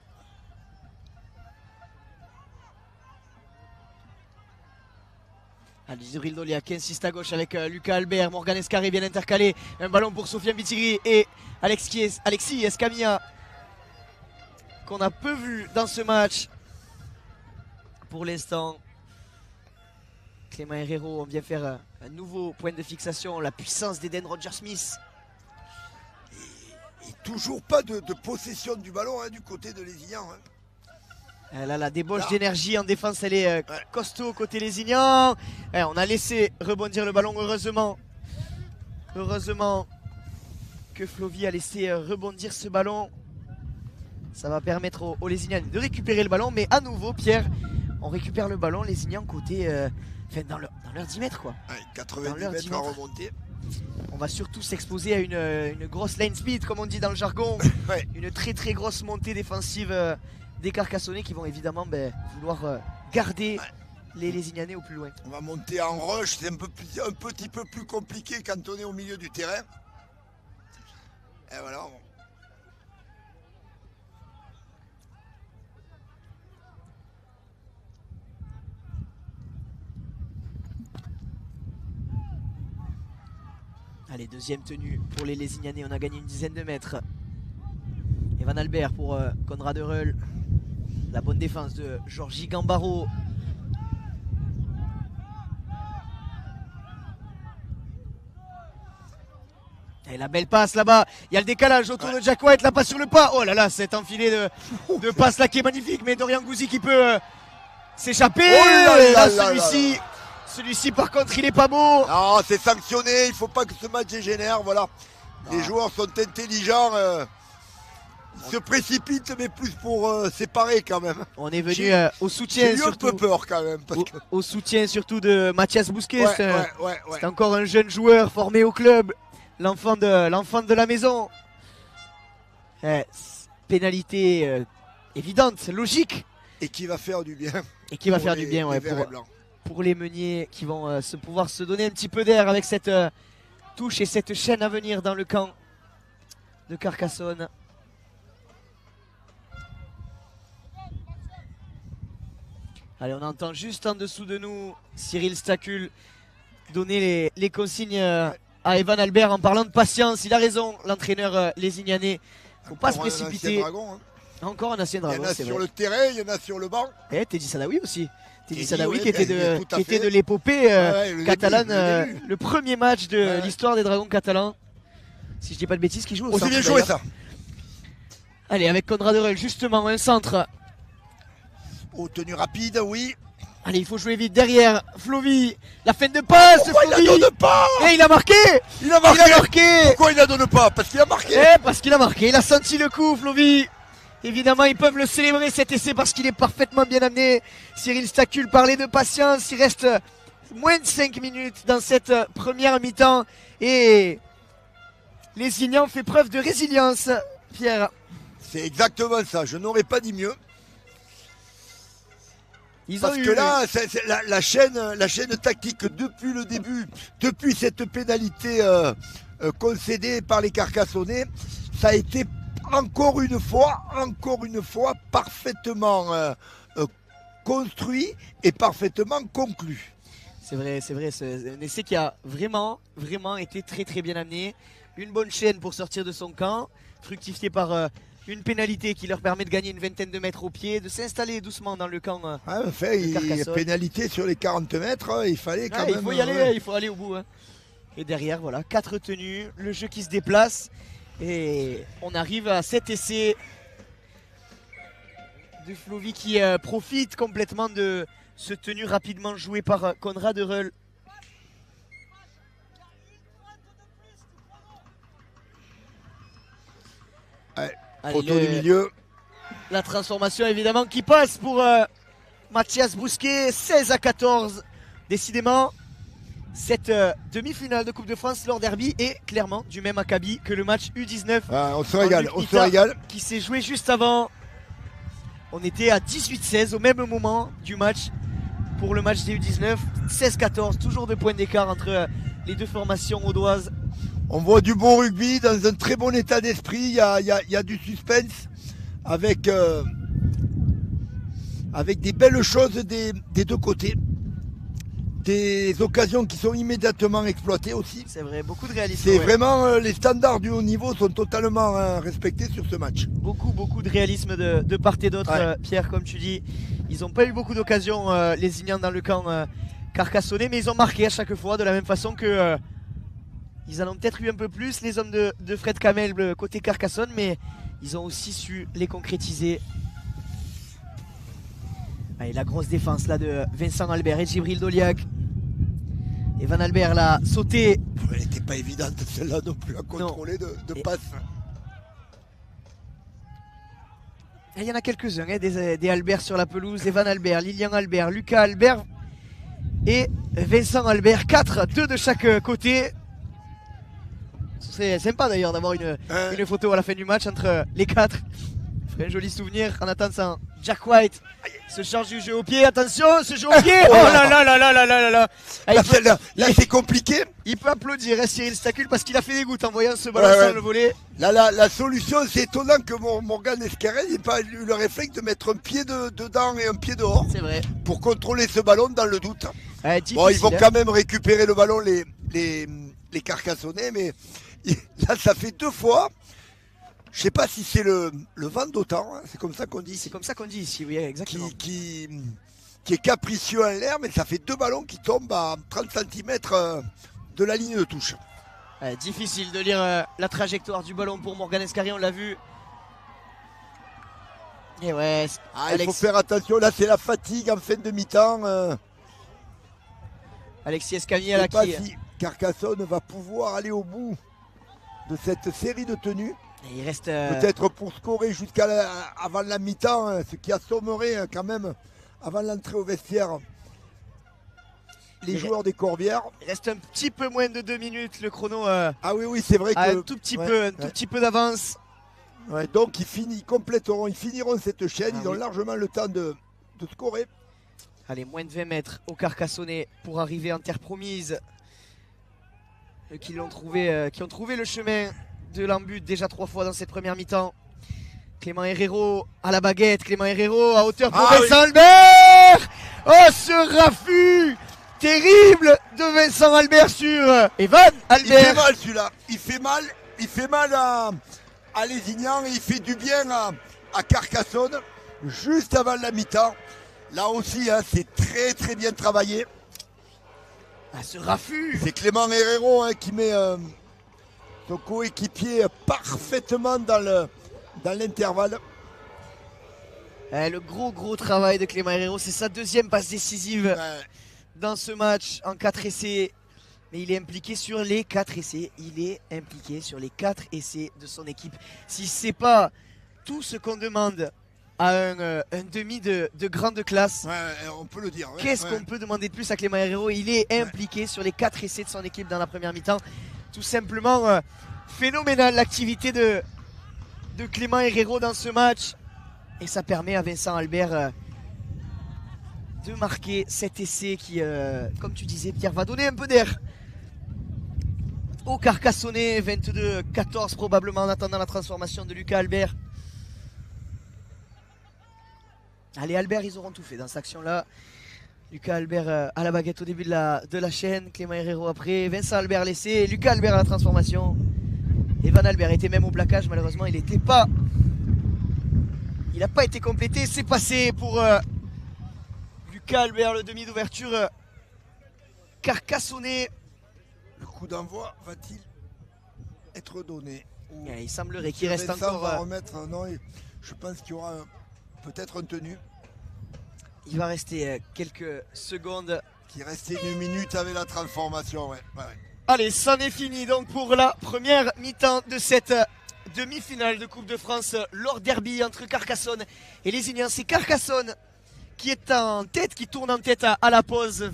Allez, Djibril Dolia qui insiste à gauche avec Lucas Albert, Morgan Escarré bien intercalé. Un ballon pour Sofiane Bittigri et Alexis Escamilla qu'on a peu vu dans ce match pour l'instant. Clément Herrero, on vient faire un nouveau point de fixation, la puissance d'Eden Roger-Smith. Et toujours pas de possession du ballon du côté de Lézignan. Là, la débauche d'énergie en défense, elle est costaud côté Lézignan. On a laissé rebondir le ballon, heureusement. Heureusement que Flovy a laissé rebondir ce ballon. Ça va permettre aux Lézignans de récupérer le ballon. Mais à nouveau, Pierre, on récupère le ballon, Lézignan côté... dans leur 10 mètres quoi. 90 mètres à remonter. On va surtout s'exposer à une grosse line speed comme on dit dans le jargon. Une très très grosse montée défensive des Carcassonnais qui vont évidemment vouloir garder les Lézignanais au plus loin. On va monter en rush, c'est un petit peu plus compliqué quand on est au milieu du terrain. Et voilà. Allez, deuxième tenue pour les Lézignanais, on a gagné une dizaine de mètres. Evan Albert pour Conrad Reul. La bonne défense de Georgie Gambaro. Et la belle passe là-bas, il y a le décalage autour de Jack White, la passe sur le pas. Oh là là, cet enfilé de passe là qui est magnifique, mais Dorian Gouzi qui peut s'échapper. Celui-ci par contre il est pas beau. Non, c'est sanctionné, il faut pas que ce match dégénère, voilà. Les joueurs sont intelligents, ils se précipitent mais plus pour séparer quand même. On est venu au soutien surtout. J'ai eu un peu peur quand même. Au soutien surtout de Mathias Bousquet, c'est encore un jeune joueur formé au club, l'enfant de la maison. Pénalité évidente, logique. Et qui va faire du bien. Et qui va faire du bien, pour les Meuniers qui vont pouvoir se donner un petit peu d'air avec cette touche et cette chaîne à venir dans le camp de Carcassonne. Allez, on entend juste en dessous de nous Cyril Stacul donner les consignes à Evan Albert en parlant de patience. Il a raison, l'entraîneur lésignanais. Faut pas se précipiter. Encore un ancien dragon. Il y en a sur le terrain, il y en a sur le banc. Et Teddy Sadawi aussi. Teddy Sadawi oui, qui était de l'épopée catalane, le premier match de l'histoire des Dragons catalans. Si je dis pas de bêtises, qui joue au centre. C'est bien joué ça. Allez, avec Konrad Reul, justement, un centre. Oh, tenue rapide, oui. Allez, il faut jouer vite derrière. Flovy, la fin de passe. Pourquoi il la donne pas? Et il a marqué. Il a marqué. Pourquoi il la donne pas? Parce qu'il a marqué. Parce qu'il a marqué. Il a senti le coup, Flovy. Évidemment, ils peuvent le célébrer cet essai parce qu'il est parfaitement bien amené. Cyril Stacul parlait de patience. Il reste moins de 5 minutes dans cette première mi-temps. Et les Lignans fait preuve de résilience, Pierre. C'est exactement ça. Je n'aurais pas dit mieux. Parce que là, la chaîne tactique depuis le début, depuis cette pénalité concédée par les Carcassonnais, ça a été encore une fois parfaitement construit et parfaitement conclu. C'est vrai, c'est un essai qui a vraiment été très bien amené. Une bonne chaîne pour sortir de son camp, fructifié par une pénalité qui leur permet de gagner une vingtaine de mètres au pied, de s'installer doucement dans le camp. Pénalité sur les 40 mètres, il fallait quand même. Il faut y aller, il faut aller au bout. Et derrière, voilà, 4 tenues, le jeu qui se déplace. Et on arrive à cet essai de Flovy qui profite complètement de ce tenue rapidement joué par Konrad Reul. Poteau du milieu. La transformation évidemment qui passe pour Mathias Bousquet, 16-14. Décidément, cette demi-finale de Coupe de France lors derby est clairement du même acabit que le match U19. On se régale, Qui s'est joué juste avant. On était à 18-16 au même moment du match pour le match des U19. 16-14, toujours 2 points d'écart entre les deux formations audoises. On voit du bon rugby dans un très bon état d'esprit. Il y a du suspense avec des belles choses des deux côtés. Des occasions qui sont immédiatement exploitées aussi. C'est vrai, beaucoup de réalisme. C'est vraiment les standards du haut niveau sont totalement respectés sur ce match. Beaucoup de réalisme de part et d'autre, Pierre, comme tu dis. Ils n'ont pas eu beaucoup d'occasions, les Ignans, dans le camp carcassonnais, mais ils ont marqué à chaque fois de la même façon que ils en ont peut-être eu un peu plus, les hommes de Fred Kamel côté Carcassonne, mais ils ont aussi su les concrétiser. Allez, la grosse défense là de Vincent Albert et Djibril Doliak. Evan Albert l'a sauté. Elle n'était pas évidente celle-là non plus à contrôler de passe. Il y en a quelques-uns, des Albert sur la pelouse. Evan Albert, Lilian Albert, Lucas Albert et Vincent Albert. 4, 2 de chaque côté. C'est sympa d'ailleurs d'avoir une photo à la fin du match entre les 4. Un joli souvenir en attendant. Jack White se charge du jeu au pied. Attention, ce jeu au pied. Oh là là là là là là là. Là c'est compliqué. Il peut applaudir Cyril Stacul parce qu'il a fait des gouttes en voyant ce ballon sur le volet. Là, la solution, c'est étonnant que Morgan Escarel n'ait pas eu le réflexe de mettre un pied dedans et un pied dehors. C'est vrai. Pour contrôler ce ballon dans le doute. Bon, ils vont quand même récupérer le ballon les Carcassonnais, mais là ça fait 2 fois. Je sais pas si c'est le vent d'autant, hein, c'est comme ça qu'on dit. C'est comme ça qu'on dit ici, oui, exactement. Qui est capricieux en l'air, mais ça fait 2 ballons qui tombent à 30 cm de la ligne de touche. Difficile de lire la trajectoire du ballon pour Morgan Escarry, on l'a vu. Et ouais, il faut faire attention, là c'est la fatigue en fin de mi-temps. Alexis Escamier à la qui. Je ne sais pas si Carcassonne va pouvoir aller au bout de cette série de tenues. Il reste peut-être pour scorer avant la mi-temps, ce qui assommerait quand même avant l'entrée au vestiaire les joueurs des Corbières. Il reste un petit peu moins de 2 minutes, le chrono ah oui c'est vrai que un tout petit peu d'avance. Donc ils finiront cette chaîne, ils ont largement le temps de scorer. Allez, moins de 20 mètres au Carcassonnais pour arriver en terre promise. Qui ont trouvé le chemin de l'embut déjà 3 fois dans cette première mi-temps. Clément Herrero à la baguette, Clément Herrero à hauteur pour Vincent Albert. Albert. Oh, ce raffut terrible de Vincent Albert sur Evan Albert. Il fait mal celui-là. Il fait mal à Lézignan et il fait du bien à Carcassonne juste avant la mi-temps. Là aussi, hein, c'est très très bien travaillé. Ah, ce raffut. C'est Clément Herrero hein, qui met son coéquipier parfaitement dans l'intervalle. Le gros travail de Clément Herrero, c'est sa deuxième passe décisive dans ce match en 4 essais. Mais il est impliqué sur les 4 essais. Il est impliqué sur les 4 essais de son équipe. Si c'est pas tout ce qu'on demande à un demi de grande classe, on peut le dire. Qu'est-ce qu'on peut demander de plus à Clément Herrero? Il est impliqué sur les 4 essais de son équipe dans la première mi-temps. Tout simplement phénoménal l'activité de Clément Herrero dans ce match. Et ça permet à Vincent Albert de marquer cet essai qui, comme tu disais Pierre, va donner un peu d'air au Carcassonnais. 22-14 probablement en attendant la transformation de Lucas Albert. Allez Albert, ils auront tout fait dans cette action-là. Lucas Albert à la baguette au début de la chaîne. Clément Herrero après. Vincent Albert laissé. Lucas Albert à la transformation. Evan Albert était même au plaquage. Malheureusement, il n'a pas été complété. C'est passé pour Lucas Albert, le demi d'ouverture carcassonnais. Le coup d'envoi va-t-il être donné? Il semblerait qu'il reste encore. Va remettre, non, je pense qu'il y aura peut-être un tenu. Il va rester quelques secondes. Qui restait 1 minute avec la transformation. Allez, c'en est fini donc pour la première mi-temps de cette demi-finale de Coupe de France, Lord Derby entre Carcassonne et Lézignan. C'est Carcassonne qui est en tête, qui tourne en tête à la pause,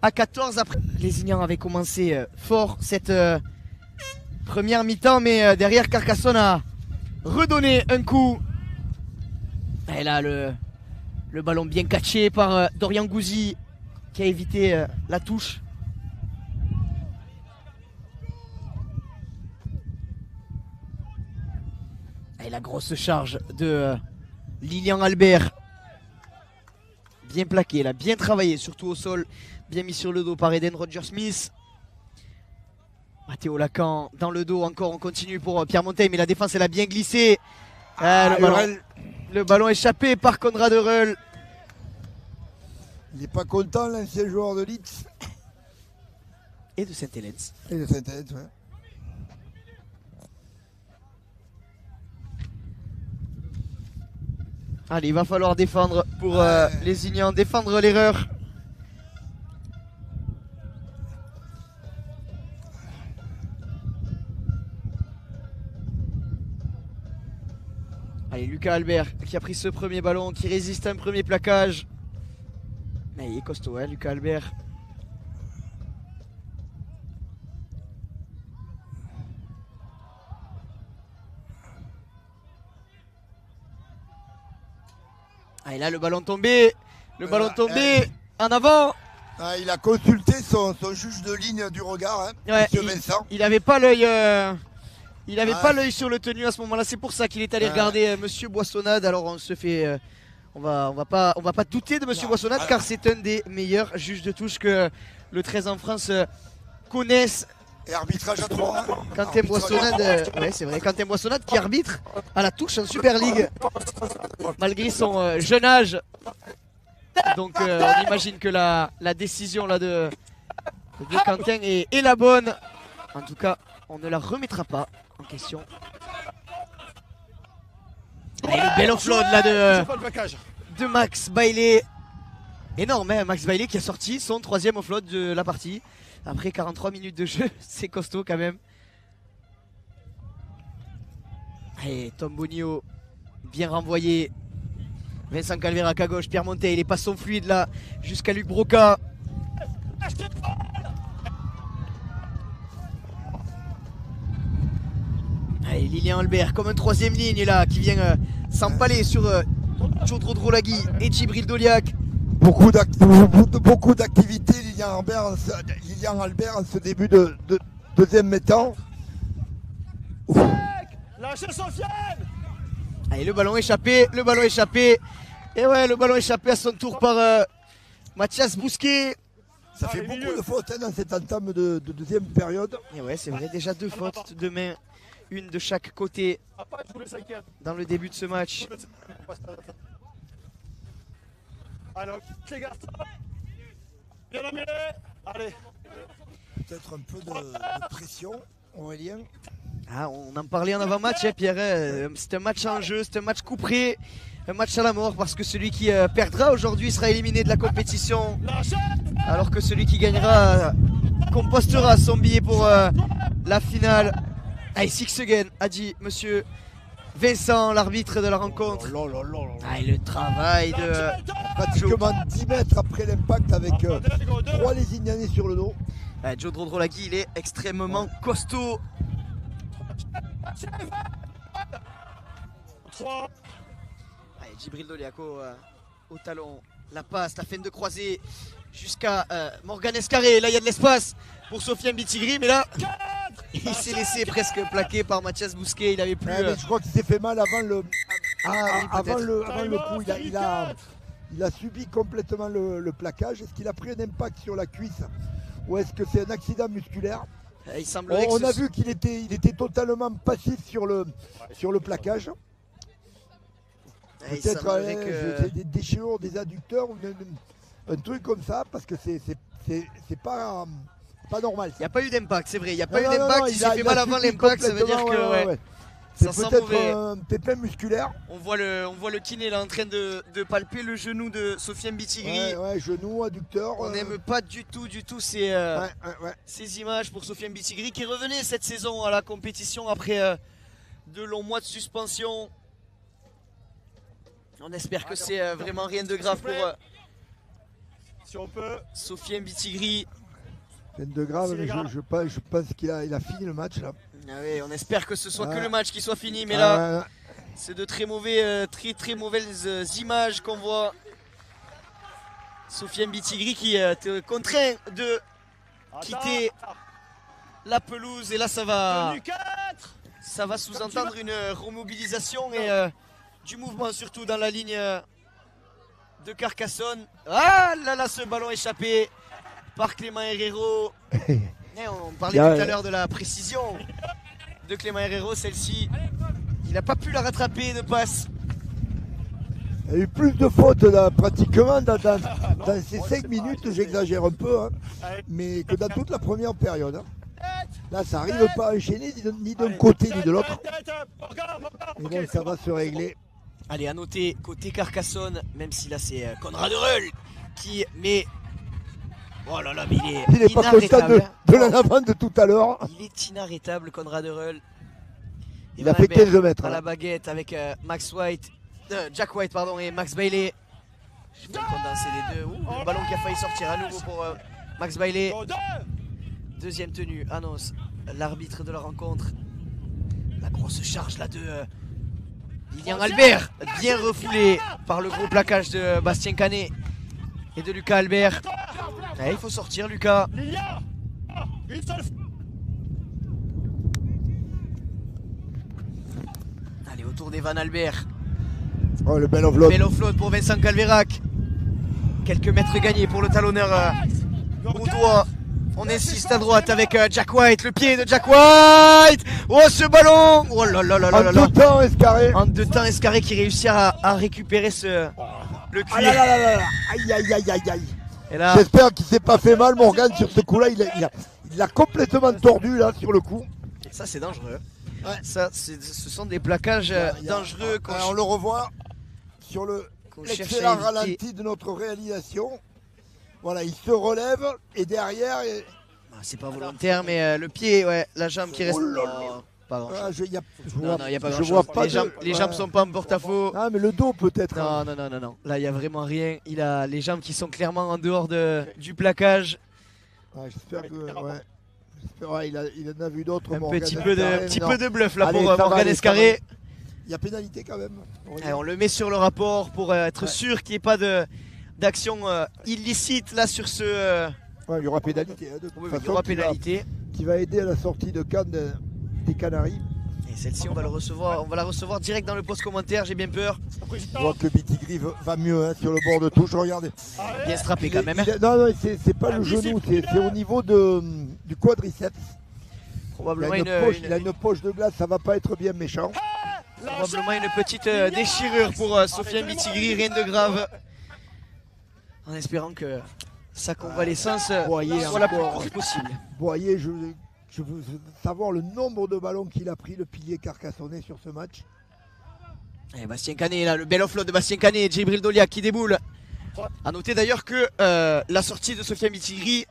22-14. Après, Lézignan avait commencé fort cette première mi-temps, mais derrière Carcassonne a redonné un coup. Et là, le ballon bien catché par Dorian Gouzi qui a évité la touche. Et la grosse charge de Lilian Albert. Bien plaqué, là, bien travaillé, surtout au sol. Bien mis sur le dos par Eden Roger-Smith. Mathéo Lacan dans le dos encore, on continue pour Pierre Monteil, mais la défense elle a bien glissé. Le ballon échappé par Conrad Eurel. Il n'est pas content l'ancien joueur de Leeds. Et de Saint-Hélène. Allez, il va falloir défendre pour Lézignan, défendre l'erreur. Allez, Lucas Albert qui a pris ce premier ballon, qui résiste à un premier plaquage. Mais il est costaud, hein, Lucas Albert. Allez, là, le ballon tombé. En avant. Il a consulté son juge de ligne du regard, Monsieur Vincent. Il n'avait pas l'œil. Il n'avait pas l'œil sur le tenu à ce moment-là, c'est pour ça qu'il est allé regarder Monsieur Boissonnade. Alors on se fait, on va pas douter de Monsieur Boissonnade car c'est un des meilleurs juges de touche que le 13 en France connaisse. Et arbitrage à 3. Quentin Boissonnade, c'est vrai, Quentin Boissonnade qui arbitre à la touche en Super League malgré son jeune âge. Donc on imagine que la décision là de Quentin est la bonne. En tout cas, on ne la remettra pas en question. Et le bel offload là de Max Bailey. Énorme, hein, Max Bailey qui a sorti son 3e offload de la partie. Après 43 minutes de jeu, c'est costaud quand même. Et Tom Bonio, bien renvoyé. Vincent Calverac à gauche, Pierre Monteil, les passes sont fluides là, jusqu'à Luc Broca. Allez, Lilian Albert comme un 3e ligne là, qui vient s'empaler sur Jodro Drolagui et Djibril Doliak. Beaucoup d'activités, Lilian Albert en ce début de deuxième mi-temps. Lâchez son fiel. Allez, le ballon échappé Et ouais, le ballon échappé à son tour par Mathias Bousquet. Ça fait beaucoup de fautes dans cette entame de deuxième période. Et ouais, c'est vrai, déjà 2 fautes de main, une de chaque côté dans le début de ce match. Alors, les garçons, bien amené. Allez. Peut-être un peu de pression, Aurélien. Ah, on en parlait en avant-match, hein, Pierre. C'est un match en jeu, c'est un match couperé, un match à la mort parce que celui qui perdra aujourd'hui sera éliminé de la compétition. Alors que celui qui gagnera compostera son billet pour la finale. Allez, six again, a dit monsieur Vincent, l'arbitre de la rencontre. Ah, et le travail de Pratiquement 10 mètres après l'impact avec 3 Lézignanais sur le dos. Joe Drodrolaki, il est extrêmement costaud. Allez, Djibril Doliaco au talon, la passe, la feinte de croisée jusqu'à Morgan Escarré. Là, il y a de l'espace pour Sofiane Bitigri, mais là, il s'est laissé presque plaquer par Mathias Bousquet. Il avait plus. Mais je crois qu'il s'est fait mal avant le, oui, avant peut-être. le coup. Il a subi complètement le plaquage. Est-ce qu'il a pris un impact sur la cuisse ou est-ce que c'est un accident musculaire? Il semblerait On que a vu qu'il était totalement passif sur le plaquage. il Peut-être semblerait que... des déchirures des adducteurs ou un truc comme ça parce que c'est pas normal. Il n'y a pas eu d'impact, c'est vrai. Il n'y a pas eu Non, d'impact. non, Il s'est fait mal avant subi l'impact. Ça veut dire complètement, que ouais. ça C'est sent peut-être mauvais. un pépin musculaire. On voit le kiné là en train de palper le genou de Sofiane Bitigri. Ouais, genou, adducteur. On n'aime pas du tout ces, Ouais. ces images pour Sofiane Bitigri qui revenait cette saison à la compétition après de longs mois de suspension. On espère que c'est vraiment rien de grave pour Si on peut. Sofiane Bitigri. Rien de grave, mais je pense qu'il a fini le match là. Ah oui, on espère que ce soit que le match qui soit fini, mais là, là c'est de très mauvaises images qu'on voit. Sofiane Bitigri qui est contraint de quitter la pelouse et là ça va sous-entendre une remobilisation et du mouvement surtout dans la ligne de Carcassonne. Ah là là, ce ballon échappé par Clément Herrero. On parlait tout à l'heure de la précision de Clément Herrero, celle-ci il n'a pas pu la rattraper de passe. Il y a eu plus de fautes là, pratiquement dans ces 5 minutes, j'exagère un peu, hein, mais que dans toute la première période. Hein. Là, ça n'arrive pas à enchaîner ni d'un côté ni de l'autre. Mais bon, ça va se régler. Allez, à noter côté Carcassonne, même si là c'est Conrad Reul qui met. Oh là là, mais il est pas content de l'avant de tout à l'heure. Il est inarrêtable, Conrad Reul. Il a fait 15 mètres. À la baguette avec Jack White et Max Bailey. Je vais condenser les deux. Le ballon qui a failli sortir à nouveau pour Max Bailey. Deuxième tenue, annonce l'arbitre de la rencontre. La grosse charge là de Lilian Albert, bien refoulé par le gros plaquage de Bastien Canet et de Lucas Albert. Il faut sortir, Lucas. Allez, autour d'Evan Albert. Oh, le bel offload. Bel offload pour Vincent Calvérac. Quelques mètres gagnés pour le talonneur au doigt. On insiste à droite avec Jack White, le pied de Jack White. Oh, ce ballon. Oh là là là là là. En 2 temps, Escarré. En 2 temps, Escarré qui réussit à récupérer le cuir. Ah là là là là. Aïe aïe aïe aïe aïe. Et là, j'espère qu'il s'est pas fait mal, Morgan, sur ce coup-là. Il l'a complètement tordu là sur le coup. Ça, c'est dangereux. Ouais. Ça, ce sont des plaquages dangereux. On le revoit sur l'excellent ralenti de notre réalisation. Voilà, il se relève et derrière. C'est pas volontaire, mais le pied, la jambe qui reste. Oh là là. Pas grand chose. Il n'y a pas grand chose. Les jambes sont pas en porte-à-faux. Ah, mais le dos peut-être. Non. Là, il n'y a vraiment rien. Il a les jambes qui sont clairement en dehors du plaquage. J'espère que. Il en a vu d'autres. Un petit peu de bluff là pour Morgan Escarré. Il y a pénalité quand même. On le met sur le rapport pour être sûr qu'il n'y ait pas d'action illicite là sur ce. Il y aura pénalité. Il y aura pénalité. Qui va aider à la sortie de Cannes des Canaries. Et Celle-ci, on va la recevoir direct dans le post commentaire, j'ai bien peur. Je vois que Bitigri va mieux hein, sur le bord de touche, regardez. Bien strappé quand même. Non, c'est pas le genou, c'est au niveau du quadriceps. Probablement il a une poche de glace, ça va pas être bien méchant. Probablement une petite déchirure pour Sofiane Bitigri, rien de grave. En espérant que sa convalescence soit la plus courte possible. Boyer, je veux savoir le nombre de ballons qu'il a pris, le pilier carcassonnais sur ce match. Et Bastien Canet, là, le bel offload de Bastien Canet, Djibril Doliak qui déboule. A noter d'ailleurs que la sortie de Sofiane Bitigri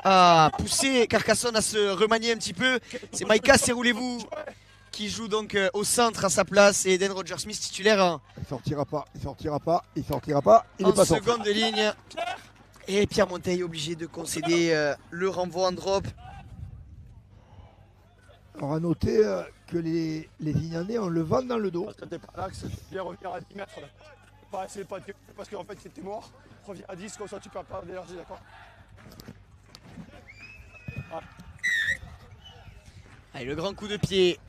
a poussé Carcassonne à se remanier un petit peu. C'est Maïka Serroulez-vous qui joue donc au centre à sa place et Eden Roger-Smith titulaire Il sortira pas. Il est pas sorti. seconde ligne. Et Pierre Monteil obligé de concéder le renvoi en drop. On va noter que les Ignanais ont le vent dans le dos. Parce que t'es pas là, c'est bien revenir à 10 mètres là. Pas essayer de pas te... Parce qu'en fait c'était mort. Reviens à 10 comme ça tu perds pas d'énergie, d'accord? Allez, le grand coup de pied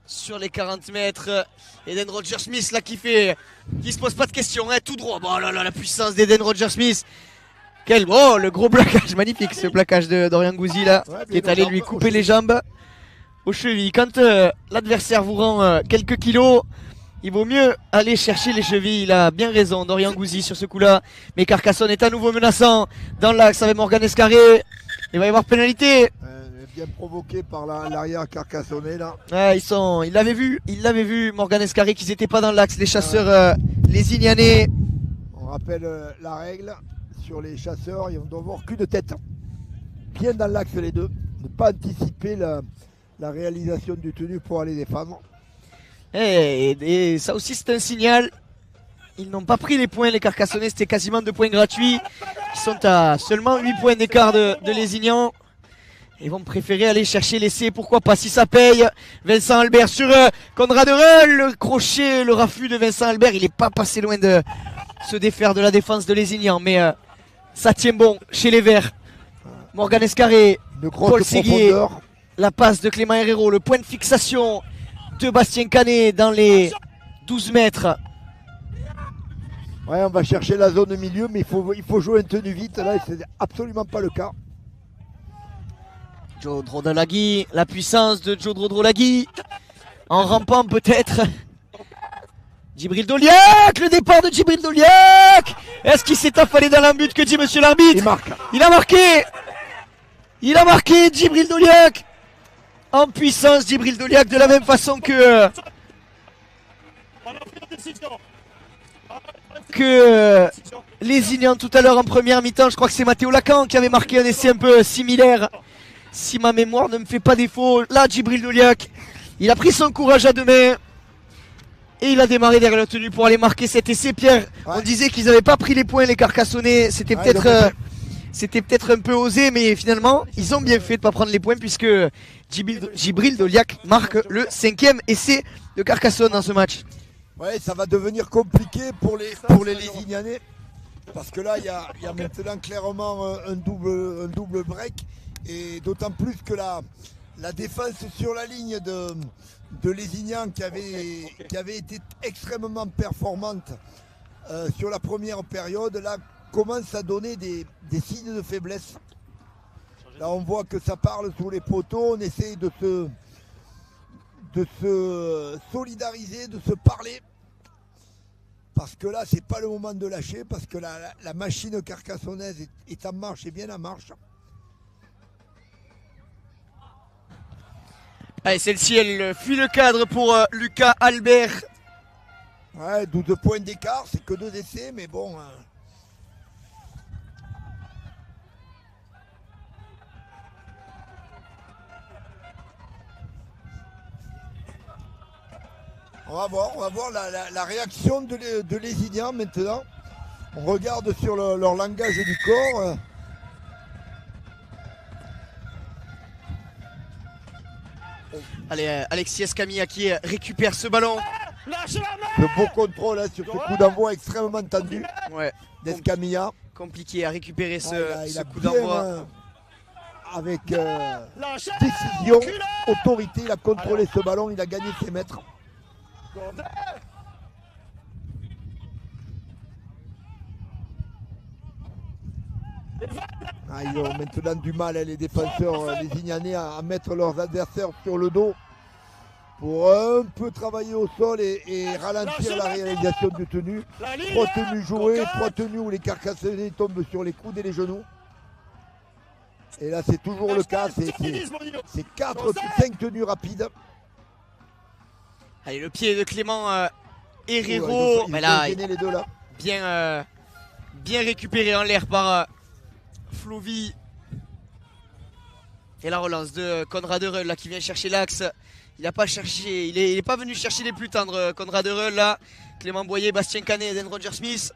sur les 40 mètres. Eden Roger-Smith là qui se pose pas de questions, hein, tout droit. Bon là là, la puissance d'Eden Roger-Smith. Le gros plaquage, magnifique ce plaquage de Dorian Gouzi là, qui est allé lui couper les jambes aux chevilles. Quand l'adversaire vous rend quelques kilos, il vaut mieux aller chercher les chevilles. Il a bien raison, Dorian Gouzi sur ce coup-là. Mais Carcassonne est à nouveau menaçant dans l'axe avec Morgan Escarré. Il va y avoir pénalité. Bien provoqué par l'arrière carcassonnais là. Ouais, il l'avait vu Morgan Escarré qu'ils n'étaient pas dans l'axe, les chasseurs, les Ignanais. On rappelle la règle sur les chasseurs, ils ne doivent avoir qu'une tête. Bien dans l'axe les deux. Ne pas anticiper la réalisation du tenu pour aller défendre. Et ça aussi c'est un signal. Ils n'ont pas pris les points, les Carcassonnais, c'était quasiment 2 points gratuits. Ils sont à seulement 8 points d'écart de Lézignan. Ils vont préférer aller chercher l'essai, pourquoi pas, si ça paye. Vincent Albert sur Conrad Reul, le crochet, le raffut de Vincent Albert, il n'est pas passé loin de se défaire de la défense de Lézignan, mais ça tient bon chez les Verts. Morgan Escarré, Paul Séguier, la passe de Clément Herrero, le point de fixation de Bastien Canet dans les 12 mètres. Ouais, on va chercher la zone milieu, mais il faut jouer un tenu vite, là c'est absolument pas le cas. Joe Drodolagui, la puissance de Joe Drodolagui, en rampant peut-être. Djibril Doliak, le départ de Djibril Doliak. Est-ce qu'il s'est affalé dans l'embut, que dit monsieur l'arbitre? Il marque. Il a marqué Djibril Doliak. En puissance, Djibril Doliak, de la même façon que les Ignans tout à l'heure en première mi-temps. Je crois que c'est Mathéo Lacan qui avait marqué un essai un peu similaire. Si ma mémoire ne me fait pas défaut, là Djibril Doliak, il a pris son courage à deux mains et il a démarré derrière la tenue pour aller marquer cet essai. Pierre, on disait qu'ils n'avaient pas pris les points les Carcassonnais, c'était peut-être un peu osé, mais finalement ils ont bien fait de ne pas prendre les points puisque Djibril Doliak marque le 5e essai de Carcassonne dans ce match. Ouais, ça va devenir compliqué pour les Lézignanais parce que là il y a maintenant clairement un double break. Et d'autant plus que la défense sur la ligne de Lézignan qui avait été extrêmement performante sur la première période, là commence à donner des signes de faiblesse. Là on voit que ça parle sous les poteaux, on essaie de se solidariser, de se parler. Parce que là c'est pas le moment de lâcher, parce que la machine carcassonnaise est en marche et bien en marche. Allez, celle-ci, elle fuit le cadre pour Lucas Albert. Ouais, 12 points d'écart, c'est que 2 essais, mais bon. On va voir la réaction de Lézignan maintenant. On regarde sur leur langage du corps. Allez, Alexis Escamilla qui récupère ce ballon. Le beau contrôle hein, sur ce coup d'envoi extrêmement tendu d'Escamilla. Compliqué à récupérer ce coup bien, d'envoi. avec Lâchez, décision, reculez. autorité. Il a contrôlé ce ballon, il a gagné ses mètres. Godet. Ah, ils ont maintenant du mal, les défenseurs lézignanais, à mettre leurs adversaires sur le dos pour un peu travailler au sol et ralentir la réalisation de tenues. La ligne. 3 tenues jouées, Cocotte. 3 tenues où les Carcassonnais tombent sur les coudes et les genoux. Et là, c'est toujours le cas, c'est 4 ou 5 tenues rapides. Allez, le pied de Clément Ils Herrero. ont Mais là, gagné les deux là. bien récupéré en l'air par Flovy. Et la relance de Konrad Reul là qui vient chercher l'axe. Il n'a pas cherché, il est pas venu chercher les plus tendres. Konrad Reul là, Clément Boyer, Bastien Canet, Eden Roger Smith.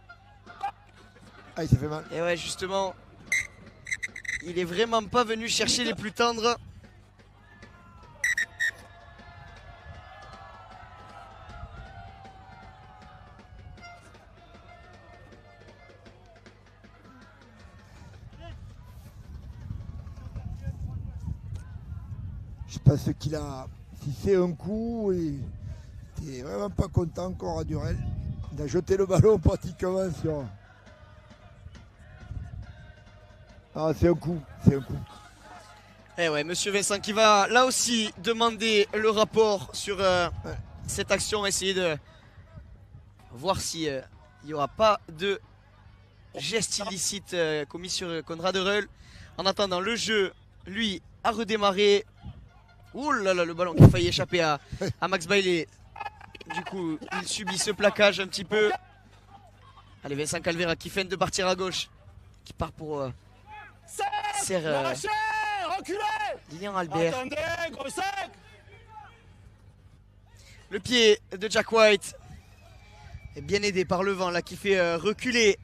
Ah, il s'est fait mal. Et ouais, justement, il est vraiment pas venu chercher les plus tendres. Je pense qu'il a fixé un coup et il n'est vraiment pas content encore à Durel. Il a jeté le ballon pratiquement sur. Ah, c'est un coup, c'est un coup. Et ouais, monsieur Vincent qui va là aussi demander le rapport sur cette action, essayer de voir si il n'y aura pas de geste illicite commis sur Konrad Reul. En attendant, le jeu, lui, a redémarré. Ouh là là, le ballon qui a failli échapper à Max Bailey. Du coup, il subit ce plaquage un petit peu. Allez, Vincent Calvera qui feinte de partir à gauche. Qui part pour serre Lâchez, reculez. Lilian Albert. Attendez, gros sec. Le pied de Jack White est bien aidé par le vent là qui fait reculer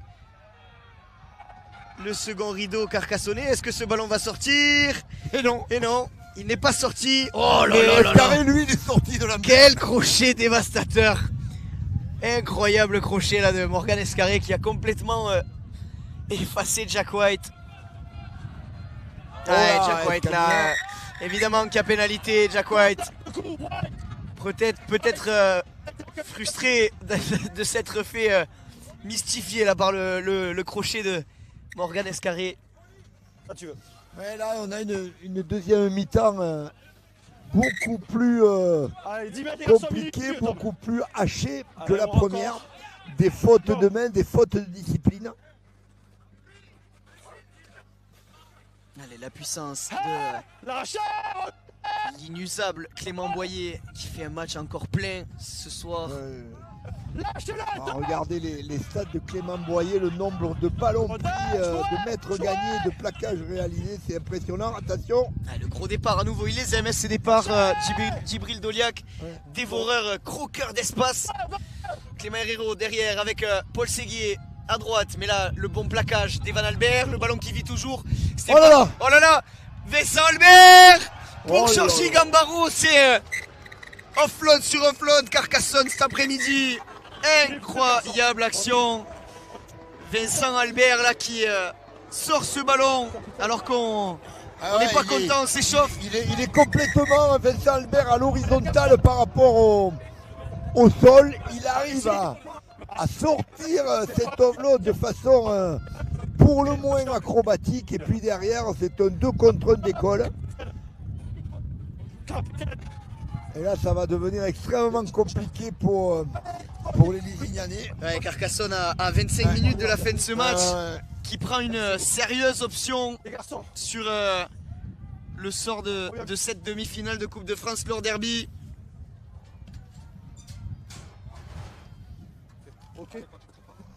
le second rideau carcassonnais. Est-ce que ce ballon va sortir? Et non, il n'est pas sorti. Oh là là là là. Carré, lui, il est sorti de la merde. Quel crochet dévastateur. Incroyable crochet là de Morgan Escarré qui a complètement effacé Jack White. Ouais, Jack White là, évidemment qu'il y a pénalité. Jack White peut-être frustré de s'être fait mystifier là par le crochet de Morgan Escarré. Ah, tu veux. Ouais, là, on a une deuxième mi-temps beaucoup plus Allez, 10 mètres, les garçons, compliquée, minute. beaucoup plus hachée que Allez, la on première. encore. Des fautes Non. de main, des fautes de discipline. Allez, la puissance Lâchez. de l'inusable Clément Boyer qui fait un match encore plein ce soir. Lâchez-le. Regardez les stats de Clément Boyer, le nombre de ballons pris, de mètres gagnés, de plaquages réalisés, c'est impressionnant. Attention. Ah, le gros départ à nouveau, il les aime, ces départs. Djibril Doliac, dévoreur, croqueur d'espace. Clément Herrero derrière avec Paul Séguier à droite. Mais là, le bon plaquage d'Evan Albert, le ballon qui vit toujours. Oh là là. Oh là là, Vincent Albert pour Oh là Georgie là. Gambaro, c'est offload sur offload, Carcassonne cet après-midi. Incroyable action. Vincent Albert là qui sort ce ballon alors qu'on n'est pas content, on s'échauffe. Il est complètement, Vincent Albert, à l'horizontale par rapport au sol. Il arrive à sortir cet offload de façon pour le moins acrobatique. Et puis derrière, c'est un 2 contre 1 d'école. Et là, ça va devenir extrêmement compliqué pour les Lézignanais. Ouais, Carcassonne à 25 minutes de la fin de ce match qui prend une sérieuse option Les garçons. sur le sort de cette demi-finale de Coupe de France Lord Derby. Ok.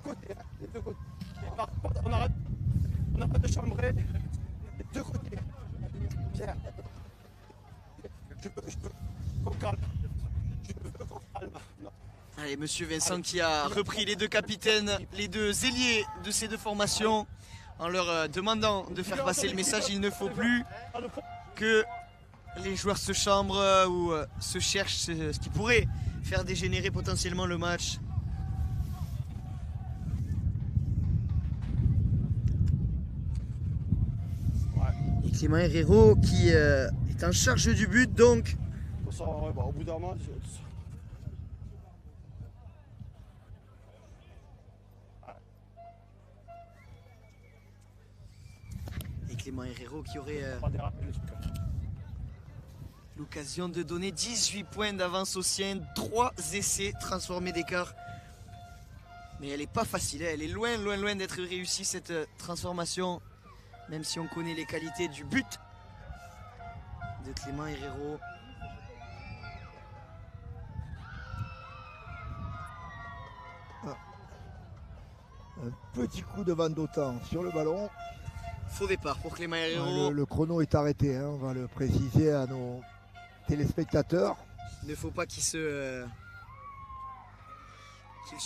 Côté, les deux côtés. Par contre, on arrête de chambrer les deux côtés. Pierre. Je veux qu'on calme. Je veux qu'on calme. Non. Allez, monsieur Vincent qui a repris les deux capitaines, les deux ailiers de ces deux formations en leur demandant de faire passer le message. Il ne faut plus que les joueurs se chambrent ou se cherchent, ce qui pourrait faire dégénérer potentiellement le match. Et Clément Herrero qui est en charge du but donc. Ouais, bah, au bout d'un moment, Et Clément Herrero qui aurait pas déraper le truc. l'occasion de donner 18 points d'avance aux siens, 3 essais transformés d'écart. Mais elle n'est pas facile, elle est loin d'être réussie cette transformation, même si on connaît les qualités du but de Clément Herrero. Un petit coup de vent d'autant sur le ballon. Faux départ pour Clément Herrero. Le chrono est arrêté, hein, on va le préciser à nos téléspectateurs. Il ne faut pas qu'il se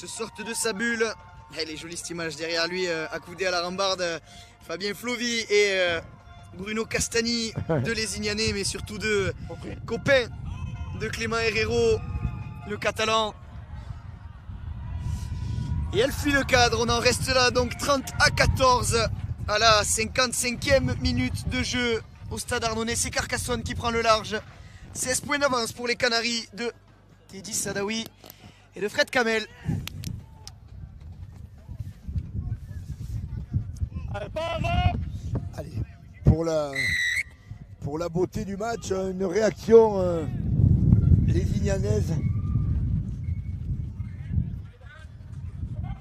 sorte de sa bulle. Elle est jolie cette image derrière lui, accoudé à la rambarde, Fabien Flovy et Bruno Castagni de Lézignanais, mais surtout deux copains de Clément Herrero, le catalan. Et elle fuit le cadre, on en reste là, donc 30-14 à la 55e minute de jeu au Stade Ardennais. C'est Carcassonne qui prend le large. 16 points d'avance pour les Canaries de Teddy Sadawi et de Fred Kamel. Allez, pour la beauté du match, une réaction lézignanaise.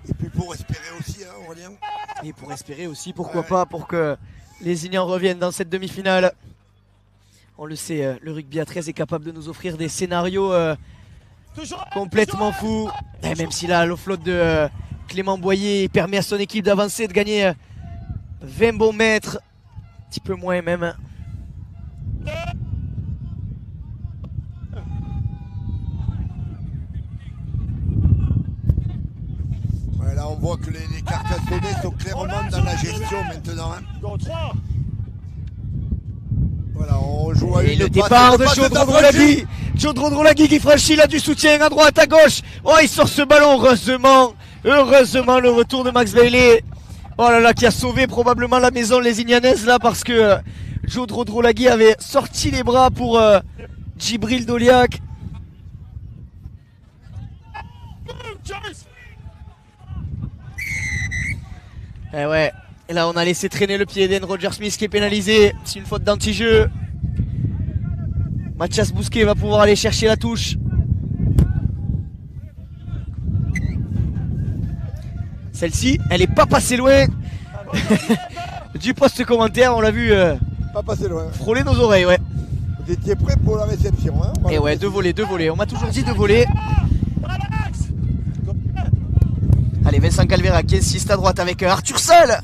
Et puis pour espérer aussi, hein, Aurélien. Et pour espérer aussi, pourquoi pas, pour que les Ignans reviennent dans cette demi-finale. On le sait, le rugby à 13 est capable de nous offrir des scénarios complètement fous. Et même si là, le flotte de Clément Boyer permet à son équipe d'avancer, de gagner 20 bons mètres, un petit peu moins même. Ouais, là, on voit que les Carcassonnais sont clairement dans la gestion maintenant. Hein. Voilà, on joue à Et une le passe, départ de passe Joe d'Avril. Drodrolagui. Joe Drodrolagui qui franchit là du soutien à droite, à gauche. Oh, il sort ce ballon, heureusement le retour de Max Bailey. Oh là là, qui a sauvé probablement la maison lézignanaise là, parce que Joe Drodrolagui avait sorti les bras pour Djibril Doliak. Et ouais, et là on a laissé traîner le pied d'Eden Roger Smith qui est pénalisé. C'est une faute d'anti-jeu. Mathias Bousquet va pouvoir aller chercher la touche. Celle-ci, elle est pas passée loin du poste commentaire, on l'a vu Pas passé loin. frôler nos oreilles, ouais. Vous étiez prêts pour la réception, hein. Et ouais, deux volets. On m'a toujours dit deux volets. Allez, Vincent Calvera qui insiste à droite avec Arthur Salle.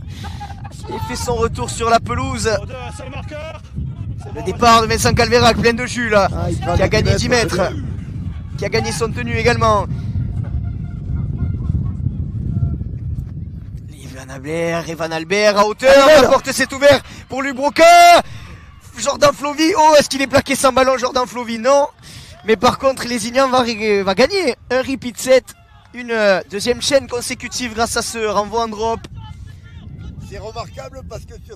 Il fait son retour sur la pelouse. Le départ de Vincent Calvera, plein de jus là, qui a gagné 10 mètres. Qui a gagné son tenue également. Evan Albert à hauteur, la porte s'est ouverte pour Luc Broca. Jordan Flovy, oh, est-ce qu'il est plaqué sans ballon, Jordan Flovy? Non. Mais par contre, Lézignan va gagner un repeat set, une deuxième chaîne consécutive grâce à ce renvoi en drop. C'est remarquable parce que sur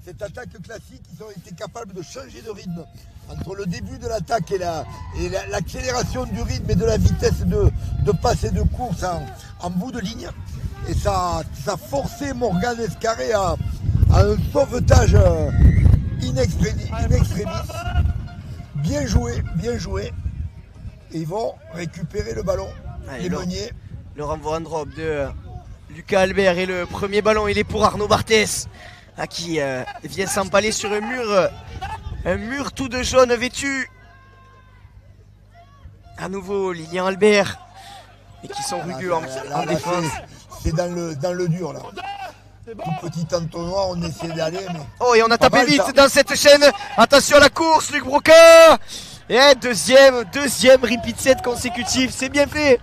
cette attaque classique, ils ont été capables de changer de rythme. Entre le début de l'attaque et l'accélération du rythme et de la vitesse de passe et de course en bout de ligne. Et ça a forcé Morgan Escarré à un sauvetage in extremis. Bien joué. Et ils vont récupérer le ballon. Allez, les meuniers. Le renvoi en drop de Lucas Albert et le premier ballon, il est pour Arnaud Barthès, qui vient s'empaler sur un mur tout de jaune vêtu. À nouveau Lilian Albert, et qui sont rugueux en défense. C'est dans le dur là. Tout petit entonnoir, on essaie d'aller. Mais... Oh, et on a Pas tapé mal, vite ça. dans cette chaîne. Attention à la course, Luc Broca. Et deuxième repeat set consécutif. C'est bien fait.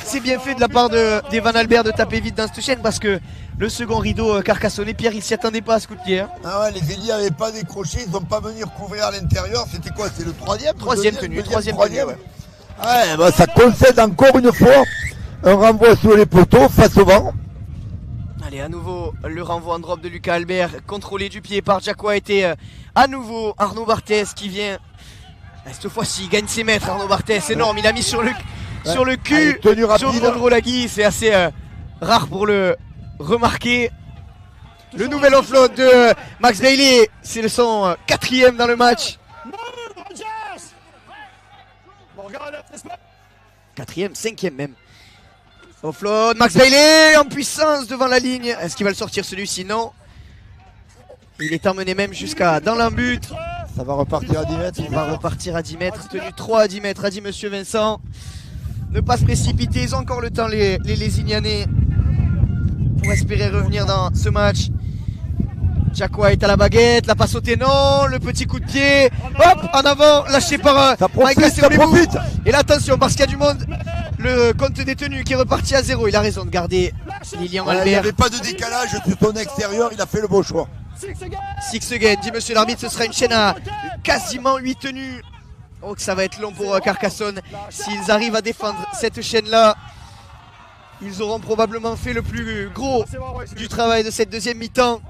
C'est bien fait de la part d'Evan Albert de taper vite dans cette chaîne, parce que le second rideau carcassonnais, Pierre, il s'y attendait pas à ce coup de pied. Hein. Ah ouais, les ailiers n'avaient pas décroché, ils n'ont pas venir couvrir à l'intérieur. C'était quoi? C'est le troisième? Troisième tenue. Ouais. Bah, ça concède encore une fois un renvoi sur les poteaux face au vent. Allez, à nouveau, le renvoi en drop de Lucas Albert, contrôlé du pied par Jack White et à nouveau Arnaud Barthès qui vient. Cette fois-ci, il gagne ses mètres, Arnaud Barthès, énorme, il a mis sur le cul. Allez, tenue rapide. John Rolagui, c'est assez rare pour le remarquer. Le nouvel offload de Max Bailey, c'est son 4e dans le match. 4e, 5e même. Offload, Max Bailey en puissance devant la ligne. Est-ce qu'il va le sortir celui-ci? Non. Il est emmené même jusqu'à dans l'embut. Ça va repartir à 10 mètres. Il va repartir à 10 mètres. Tenu 3 à 10 mètres, a dit monsieur Vincent. Ne pas se précipiter. Ils ont encore le temps, les Lésignanais, pour espérer revenir dans ce match. Jack White à la baguette, la passe au non, le petit coup de pied, hop, en avant, lâché par Michael Seoulebou. Et là, attention, parce qu'il y a du monde, le compte détenu qui est reparti à 0. Il a raison de garder Lilian Il n'y Albert. avait pas de décalage sur son extérieur, il a fait le bon choix. Six again, dit monsieur l'arbitre, ce sera une chaîne à quasiment 8 tenues. Oh, que ça va être long pour Carcassonne. S'ils arrivent à défendre cette chaîne-là, ils auront probablement fait le plus gros du travail de cette deuxième mi-temps.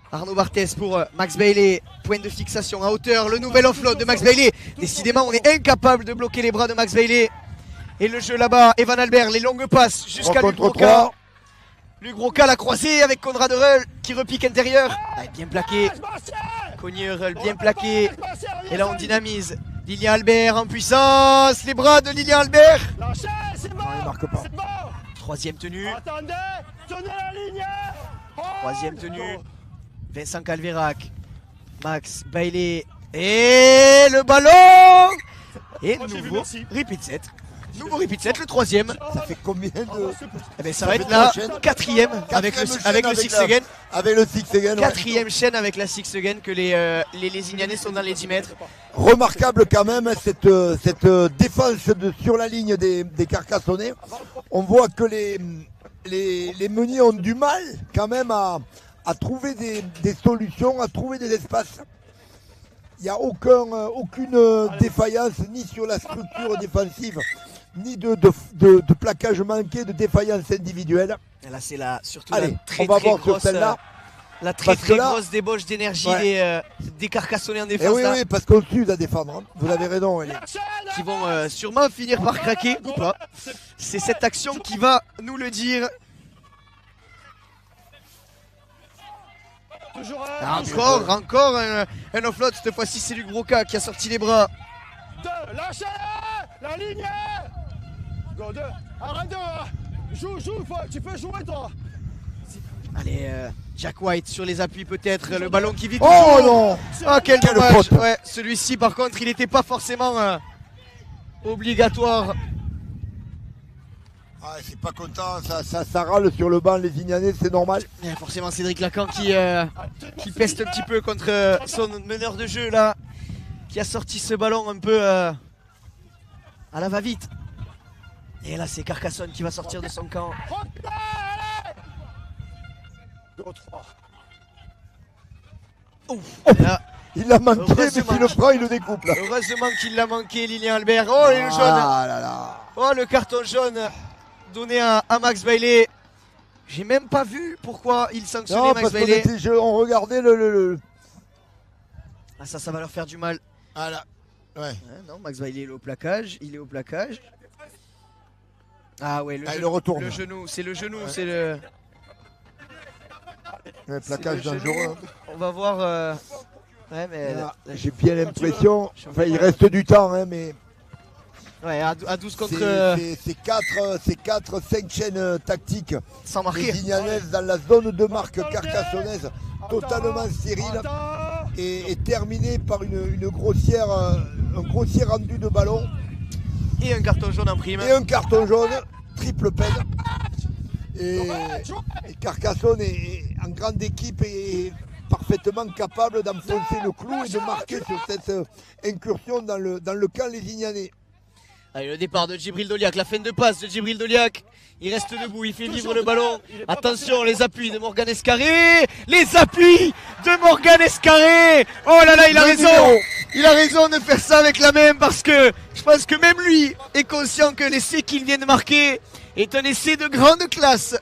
Arnaud Barthès pour Max Bailey, point de fixation à hauteur, le nouvel offload de Max Bailey. Décidément, on est incapable de bloquer les bras de Max Bailey. Et le jeu là-bas, Evan Albert, les longues passes jusqu'à Lugroka. Lugroka l'a croisé avec Conrad Reul qui repique intérieur. Bien plaqué. Cogné Reul, bien plaqué. Et là, on dynamise. Lilian Albert en puissance. Les bras de Lilian Albert. Non, il marque pas. Troisième tenue. Attendez, tenez la ligne. Troisième tenue. Vincent Calvérac, Max Bailey et le ballon. Et nouveau repeat set. Nouveau repeat set, le troisième. Ça fait combien de... Eh ben, ça va être la quatrième avec le six again. Avec le six again. Quatrième chaîne avec la six again que les Lésignanais sont dans les 10 mètres. Remarquable quand même cette défense sur la ligne des Carcassonnais. On voit que les meuniers ont du mal quand même à trouver des solutions, à trouver des espaces. Il n'y a aucune défaillance ni sur la structure défensive, ni de plaquage manqué, de défaillance individuelle. Et là, c'est surtout Allez, la très, on va très voir grosse, sur celle-là. La très grosse débauche d'énergie des Carcassonnais en défense. Oui, parce qu'on s'use à défendre. Hein. Vous avez raison, Elie. Qui vont sûrement finir par craquer ou pas. C'est cette action qui va nous le dire. Encore un offload, cette fois-ci c'est Lugroka qui a sorti les bras. Lâchez la ligne. Go, deux. Arrête de... Joue, tu peux jouer toi. Allez, Jack White sur les appuis peut-être, le ballon qui vit toujours. Oh non. Ah, quel dommage. Ouais, celui-ci par contre il n'était pas forcément obligatoire. Ah, c'est pas content, ça râle sur le banc, les Ignanais, c'est normal. Et forcément Cédric Lacan qui peste un petit peu contre son meneur de jeu là, qui a sorti ce ballon un peu à la va-vite. Et là c'est Carcassonne qui va sortir de son camp. Ouf, là, il l'a manqué, mais s'il le prend, il le découpe là. Heureusement qu'il l'a manqué, Lilian Albert. Oh, et le jaune. Là là. Oh, le carton jaune donné à Max Bailey. J'ai même pas vu pourquoi il sanctionnait Max Bailey. On regardait le... Ah, ça va leur faire du mal. Ah là. Ouais. Non, Max Bailey il est au plaquage. Ah ouais, il le retourne. Le genou, c'est le genou, ouais. C'est le... Ouais, plaquage dangereux. On va voir... Ouais, mais... J'ai bien l'impression... Enfin, il reste du temps, hein, mais... Ouais, à 12 contre... C'est 4-5 chaînes tactiques. Sans marquer. Les Ignanaises dans la zone de marque carcassonnaise, totalement stérile. Et terminé par un grossier rendu de ballon. Et un carton jaune en prime. Et un carton jaune, triple peine. Et Carcassonne est en grande équipe et parfaitement capable d'enfoncer le clou et de marquer sur cette incursion dans le camp lésignanais. Allez, le départ de Djibril Doliak, la fin de passe de Djibril Doliak. Il reste debout, il fait vivre le ballon. Attention, les appuis de Morgan Escarré. Les appuis de Morgan Escarré. Oh là là, il a raison. Il a raison de faire ça avec la même parce que je pense que même lui est conscient que l'essai qu'il vient de marquer est un essai de grande classe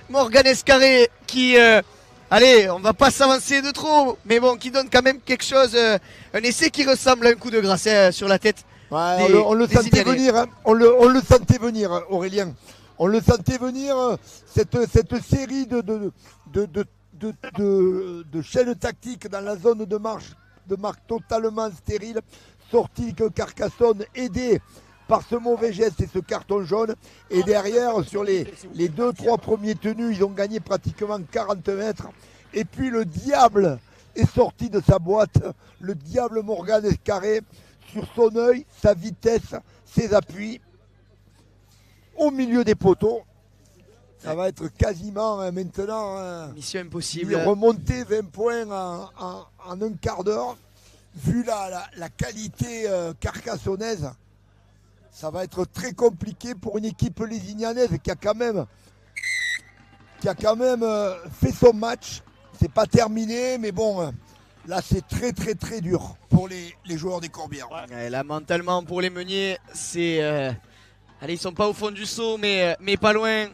Morgan Escarré qui, allez, on va pas s'avancer de trop, mais bon, qui donne quand même quelque chose, un essai qui ressemble à un coup de grâce sur la tête. Ouais, Des- on le des sentait Ignalais. venir, hein. On le sentait venir, Aurélien. On le sentait venir, cette série de chaînes tactiques dans la zone de marche totalement stérile, sortie que Carcassonne, aidé par ce mauvais geste et ce carton jaune. Et derrière, sur les 2-3 premiers tenus, ils ont gagné pratiquement 40 mètres. Et puis le diable est sorti de sa boîte, le diable Morgan Escarré, sur son œil, sa vitesse, ses appuis, au milieu des poteaux. Ça va être quasiment maintenant Mission impossible. remonter 20 points en un quart d'heure. Vu la qualité carcassonnaise, ça va être très compliqué pour une équipe lésignanaise qui a quand même fait son match. C'est pas terminé, mais bon, là c'est très très très dur pour les joueurs des Corbières. Ouais, là, mentalement, pour les Meuniers, c'est... allez, ils sont pas au fond du seau, mais pas loin.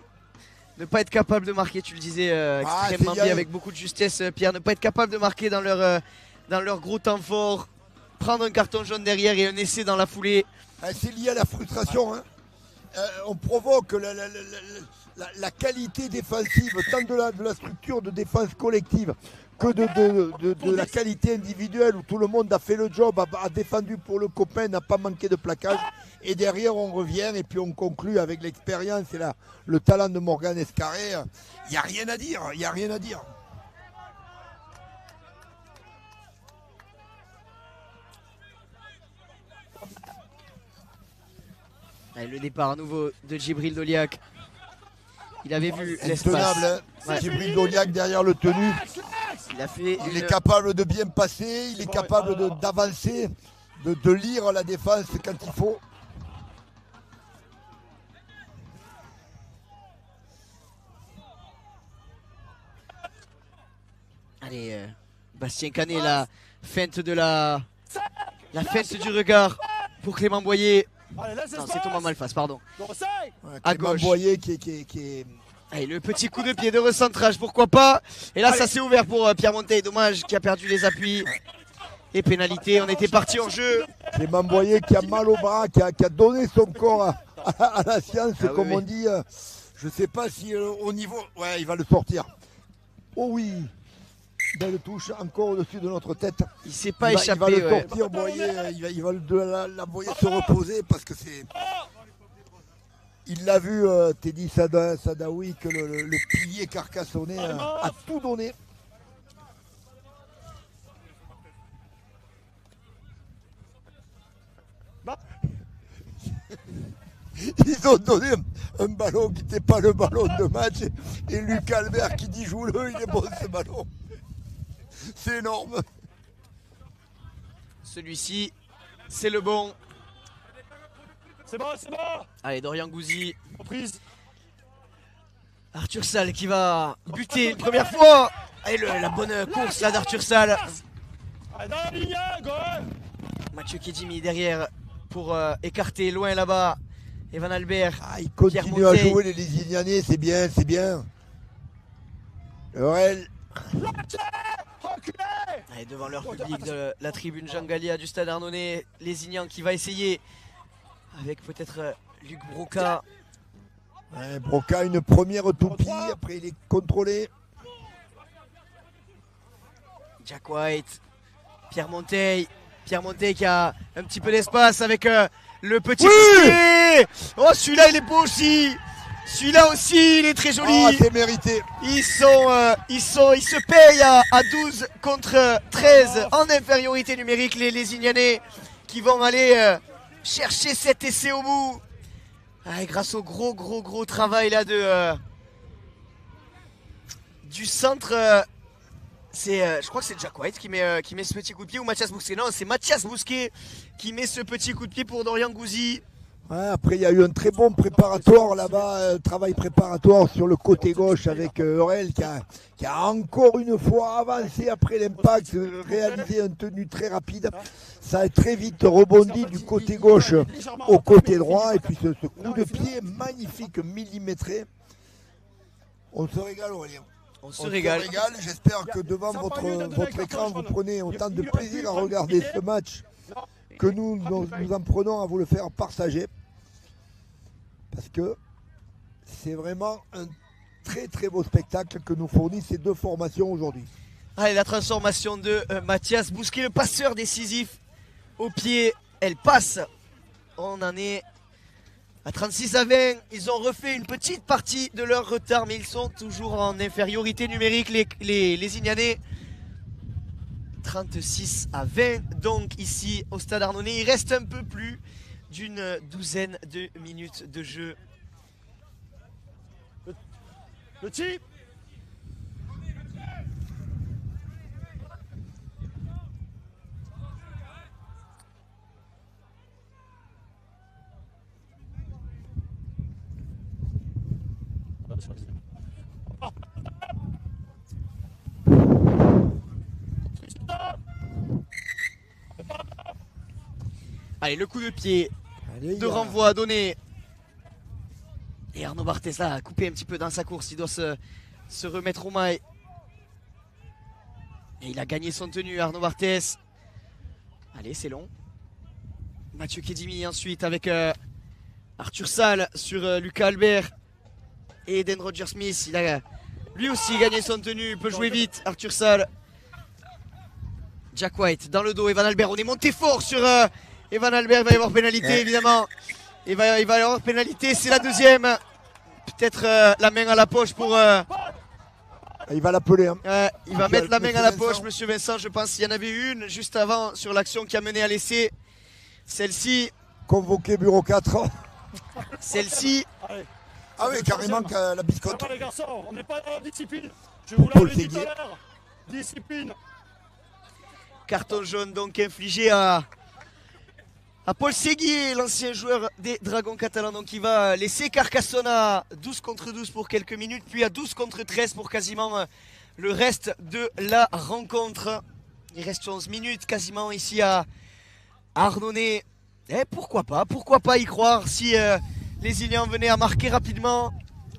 Ne pas être capable de marquer, tu le disais extrêmement c'est bien, y avec beaucoup de justesse, Pierre. Ne pas être capable de marquer dans leur gros temps fort. Prendre un carton jaune derrière et un essai dans la foulée. C'est lié à la frustration. Hein. On provoque la qualité défensive, tant de la structure de défense collective que de la qualité individuelle où tout le monde a fait le job, a défendu pour le copain, n'a pas manqué de plaquage. Et derrière, on revient et puis on conclut avec l'expérience et le talent de Morgan Escarré. Il n'y a rien à dire, il n'y a rien à dire. Allez, le départ à nouveau de Djibril Doliak. Il avait vu l'espace. Intenable, hein. Ouais. Djibril Doliak derrière le tenu. Il a fait Il est capable de bien passer, il est capable d'avancer, de lire la défense quand il faut. Allez, Bastien Canet, la feinte du regard pour Clément Boyer. Allez, laisse Non, l'espace. c'est Thomas Malfas, pardon. Donc, 5. À Clément gauche. Boyer qui est... Allez, le petit coup de pied de recentrage, pourquoi pas. Et là, ça s'est ouvert pour Pierre Monteil. Dommage qui a perdu les appuis. Et pénalité, on était parti en jeu. Clément Boyer qui a mal au bras, qui a donné son corps à la science, Ah comme oui, on dit. Je ne sais pas si au niveau... Ouais, il va le sortir. Oh oui, belle touche, encore au-dessus de notre tête. Il s'est pas Il va échappé. le Ouais. sortir, Boyer. Il va la Boyer se reposer parce que c'est... Il l'a vu, Teddy Sadaoui, que le pilier carcassonnais a tout donné. Ils ont donné un ballon qui n'était pas le ballon de match. Et Lucas Albert qui dit joue-le, il est bon ce ballon. C'est énorme. Celui-ci, c'est le bon. C'est bon, c'est bon. Allez, Dorian Gouzi. Reprise. Arthur Salle qui va buter une première fois. Allez, la bonne course là d'Arthur Salle. Allez, dans la ligne, go. Mathieu Kedimi derrière pour écarter loin là-bas. Evan Albert. Ah, il Pierre continue à Monteil. jouer les Lésignanais, c'est bien, c'est bien. Aurel, Reculez. Allez, devant leur public de la tribune Jean Gallia du stade Arnonnais. Lézignan qui va essayer avec peut-être Luc Broca. ouais, Broca, une première toupie, après il est contrôlé. Jack White. Pierre Monteil. Pierre Monteil qui a un petit peu d'espace avec le petit coup de pied. Oh, celui-là il est beau aussi. Celui-là aussi il est très joli. Ah, c'est mérité. Ils se payent à 12 contre 13 en infériorité numérique, les Lézignanais qui vont aller chercher cet essai au bout. Ah, et grâce au gros travail là du centre, je crois que c'est Jack White qui met ce petit coup de pied, ou Mathias Bousquet. Non, c'est Mathias Bousquet qui met ce petit coup de pied pour Dorian Gouzi. Ouais, après, il y a eu un très bon préparatoire là-bas, travail préparatoire sur le côté gauche avec Aurel qui a encore une fois avancé après l'impact, réalisé un tenu très rapide. Ça a très vite rebondi du côté gauche au côté droit. Et puis ce coup de pied magnifique, millimétré. On se régale, Aurélien. On se régale. J'espère que devant votre écran, vous prenez autant de plaisir à regarder ce match que nous en prenons à vous le faire partager. Parce que c'est vraiment un très très beau spectacle que nous fournissent ces deux formations aujourd'hui. Allez, la transformation de Mathias Bousquet, le passeur décisif au pied. Elle passe. On en est à 36-20. Ils ont refait une petite partie de leur retard, mais ils sont toujours en infériorité numérique, les Ignanais. 36-20. Donc ici au Stade Arnonnais, il reste un peu plus d'une douzaine de minutes de jeu. Petit. Allez, le coup de pied Allez, de renvoi donné. Et Arnaud Barthès là a coupé un petit peu dans sa course. Il doit se remettre au mailles. Et il a gagné son tenue, Arnaud Barthès. Allez, c'est long. Mathieu Kedimi ensuite avec Arthur Salle sur Lucas Albert. Et Eden Roger-Smith. Il a lui aussi gagné son tenue. Il peut jouer vite, Arthur Salle. Jack White dans le dos, Evan Albert. On est monté fort sur Evan Albert. Il va y avoir pénalité évidemment. Il va y avoir pénalité, c'est la deuxième. Peut-être la main à la poche pour... il va l'appeler. Hein. Il va mettre la main à la poche, monsieur Vincent. Je pense qu'il y en avait une juste avant sur l'action qui a mené à l'essai. Celle-ci... Convoqué bureau 4. Celle-ci... Ah oui, carrément la biscotte. Attends les garçons, on n'est pas dans la discipline. Je vous l'avais dit tout à l'heure. Discipline. Carton jaune donc infligé à Paul Séguier, l'ancien joueur des Dragons catalans. Donc il va laisser Carcassonne à 12 contre 12 pour quelques minutes, puis à 12 contre 13 pour quasiment le reste de la rencontre. Il reste 11 minutes quasiment ici à Arnonnais. Et pourquoi pas y croire si les Iliens venaient à marquer rapidement.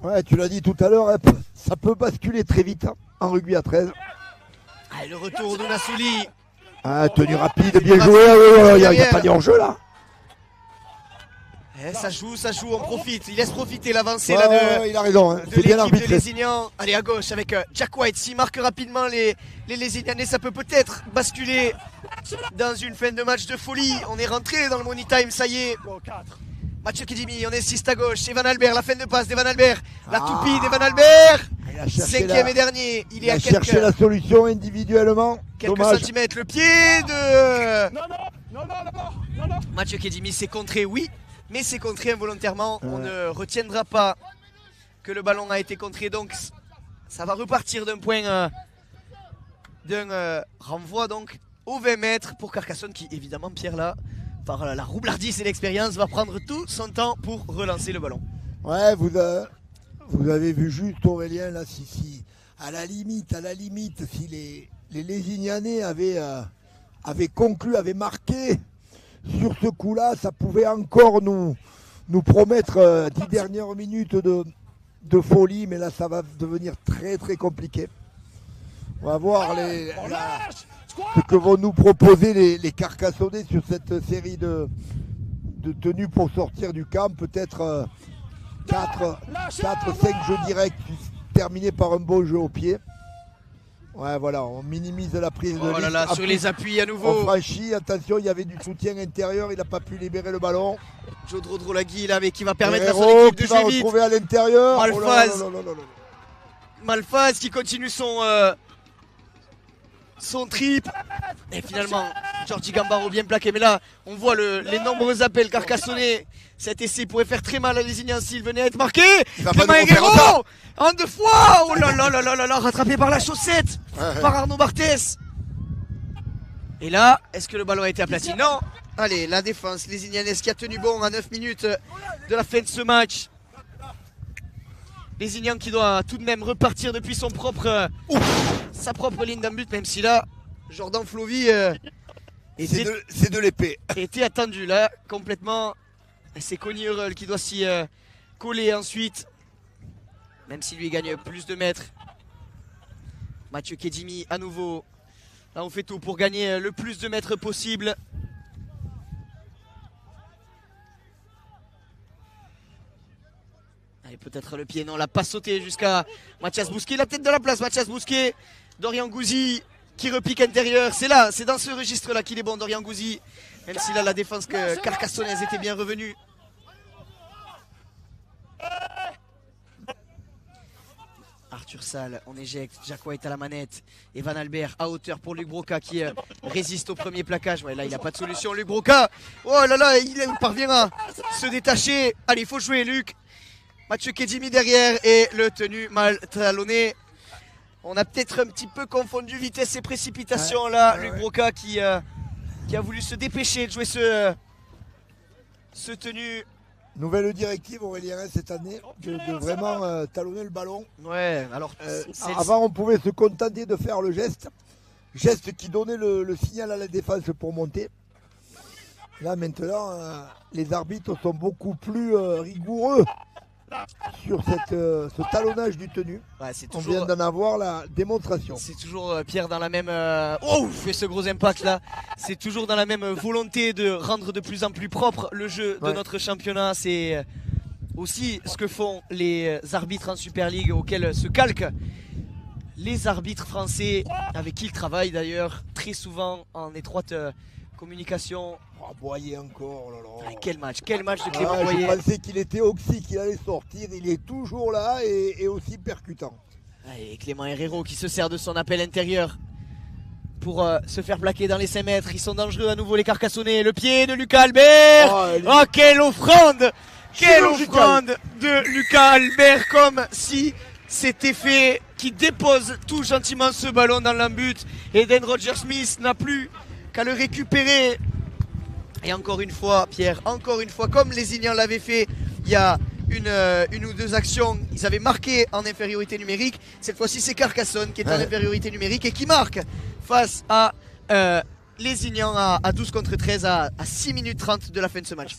Ouais, tu l'as dit tout à l'heure, ça peut basculer très vite hein, en rugby à 13. Allez, le retour de Nassouli. Ah, tenue rapide, bien joué, il n'y a pas de hors-jeu là. Ça joue, on profite. Il laisse profiter l'avancée il a raison, hein. de C'est bien l'équipe de arbitré. Lézignan. Allez à gauche avec Jack White. S'il marque rapidement les Lézignanais, ça peut peut-être basculer dans une fin de match de folie. On est rentré dans le money time, ça y est. Bon, 4. Mathieu Kedimi, on est 6 à gauche. Evan Albert, la fin de passe d'Evan Albert. La toupie d'Evan Albert. Il a cherché Cinquième et dernier. Il est à cherché la solution individuellement. quelques Dommage. centimètres. Le pied de Non. Mathieu Kedimi. C'est contré, oui. Mais c'est contré involontairement. On ne retiendra pas que le ballon a été contré. Donc ça va repartir d'un point d'un renvoi donc aux 20 mètres pour Carcassonne qui évidemment Pierre là par la roublardise et l'expérience va prendre tout son temps pour relancer le ballon. Ouais, vous avez vu juste Aurélien là, si à la limite, si les Lézignanais avaient conclu, avaient marqué sur ce coup-là, ça pouvait encore nous promettre 10 dernières minutes de folie, mais là ça va devenir très très compliqué. On va voir ce que vont nous proposer les Carcassonnais sur cette série de tenues pour sortir du camp. Peut-être 4-5 jeux directs terminés par un beau jeu au pied. Ouais, voilà, on minimise la prise de Oh là là, sur les appuis à nouveau. On franchit, attention, il y avait du soutien intérieur, il n'a pas pu libérer le ballon. Joe Drolagui là, mais qui va permettre à son Herrero équipe de qui va jouer vite. retrouver à l'intérieur. Malfaz. Oh là là là là là là. Malfaz qui continue son trip. Et finalement, Georgi Gambaro bien plaqué. Mais là, on voit les nombreux appels carcassonnais. Cet essai pourrait faire très mal à Lézignan s'il venait à être marqué. Clément Herrero en 2 fois. Oh là là là là là là, rattrapé par la chaussette par Arnaud Barthès. Et là, est-ce que le ballon a été aplati? Non. Allez, la défense lézignanaise qui a tenu bon à 9 minutes de la fin de ce match. Lézignan qui doit tout de même repartir depuis sa propre ligne d'un but, même si là, Jordan Flovy c'est de l'épée. était attendu là, complètement. C'est Conny Hurrell qui doit s'y coller ensuite. Même s'il lui gagne plus de mètres. Mathieu Kedimi à nouveau. Là on fait tout pour gagner le plus de mètres possible. Allez, peut-être le pied, non, la passe sautée jusqu'à Mathias Bousquet. La tête de la place, Mathias Bousquet. Dorian Gouzi qui repique intérieur. C'est là, c'est dans ce registre-là qu'il est bon, Dorian Gouzi. Même si là la défense carcassonnaise était bien revenue. Arthur Salle, on éjecte, Jack White à la manette, Evan Albert à hauteur pour Luc Broca qui résiste au premier plaquage. Ouais, là il n'a pas de solution, Luc Broca. Oh là là, il parvient à se détacher. Allez, il faut jouer Luc. Mathieu Kedimi derrière et le tenu mal talonné. On a peut-être un petit peu confondu vitesse et précipitation là. Luc Broca qui a voulu se dépêcher de jouer ce tenu. Nouvelle directive Aurélien cette année de vraiment talonner le ballon. Ouais, alors avant on pouvait se contenter de faire le geste qui donnait le signal à la défense pour monter. Là maintenant les arbitres sont beaucoup plus rigoureux sur ce talonnage du tenu. Ouais, on vient d'en avoir la démonstration. C'est toujours Pierre dans la même oh, fait ce gros impact là. C'est toujours dans la même volonté de rendre de plus en plus propre le jeu de notre championnat. C'est aussi ce que font les arbitres en Super League auxquels se calquent les arbitres français avec qui ils travaillent d'ailleurs très souvent en étroite communication. Boyer encore, oh là là. Ah, quel match de Clément Boyer. Je pensais qu'il était oxy, qu'il allait sortir, il est toujours là et aussi percutant. Et Clément Herrero qui se sert de son appel intérieur pour se faire plaquer dans les 5 mètres. Ils sont dangereux à nouveau les Carcassonnais. Le pied de Lucas Albert. Oh, quelle offrande. Quelle offrande de Lucas Albert, comme si c'était fait, qui dépose tout gentiment ce ballon dans l'embut. Eden Roger-Smith n'a plus qu'à le récupérer. Et encore une fois, Pierre, encore une fois, comme les Ignans l'avaient fait il y a une ou deux actions, ils avaient marqué en infériorité numérique. Cette fois-ci, c'est Carcassonne qui est en infériorité numérique et qui marque face à les Ignans à 12 contre 13 à 6 minutes 30 de la fin de ce match.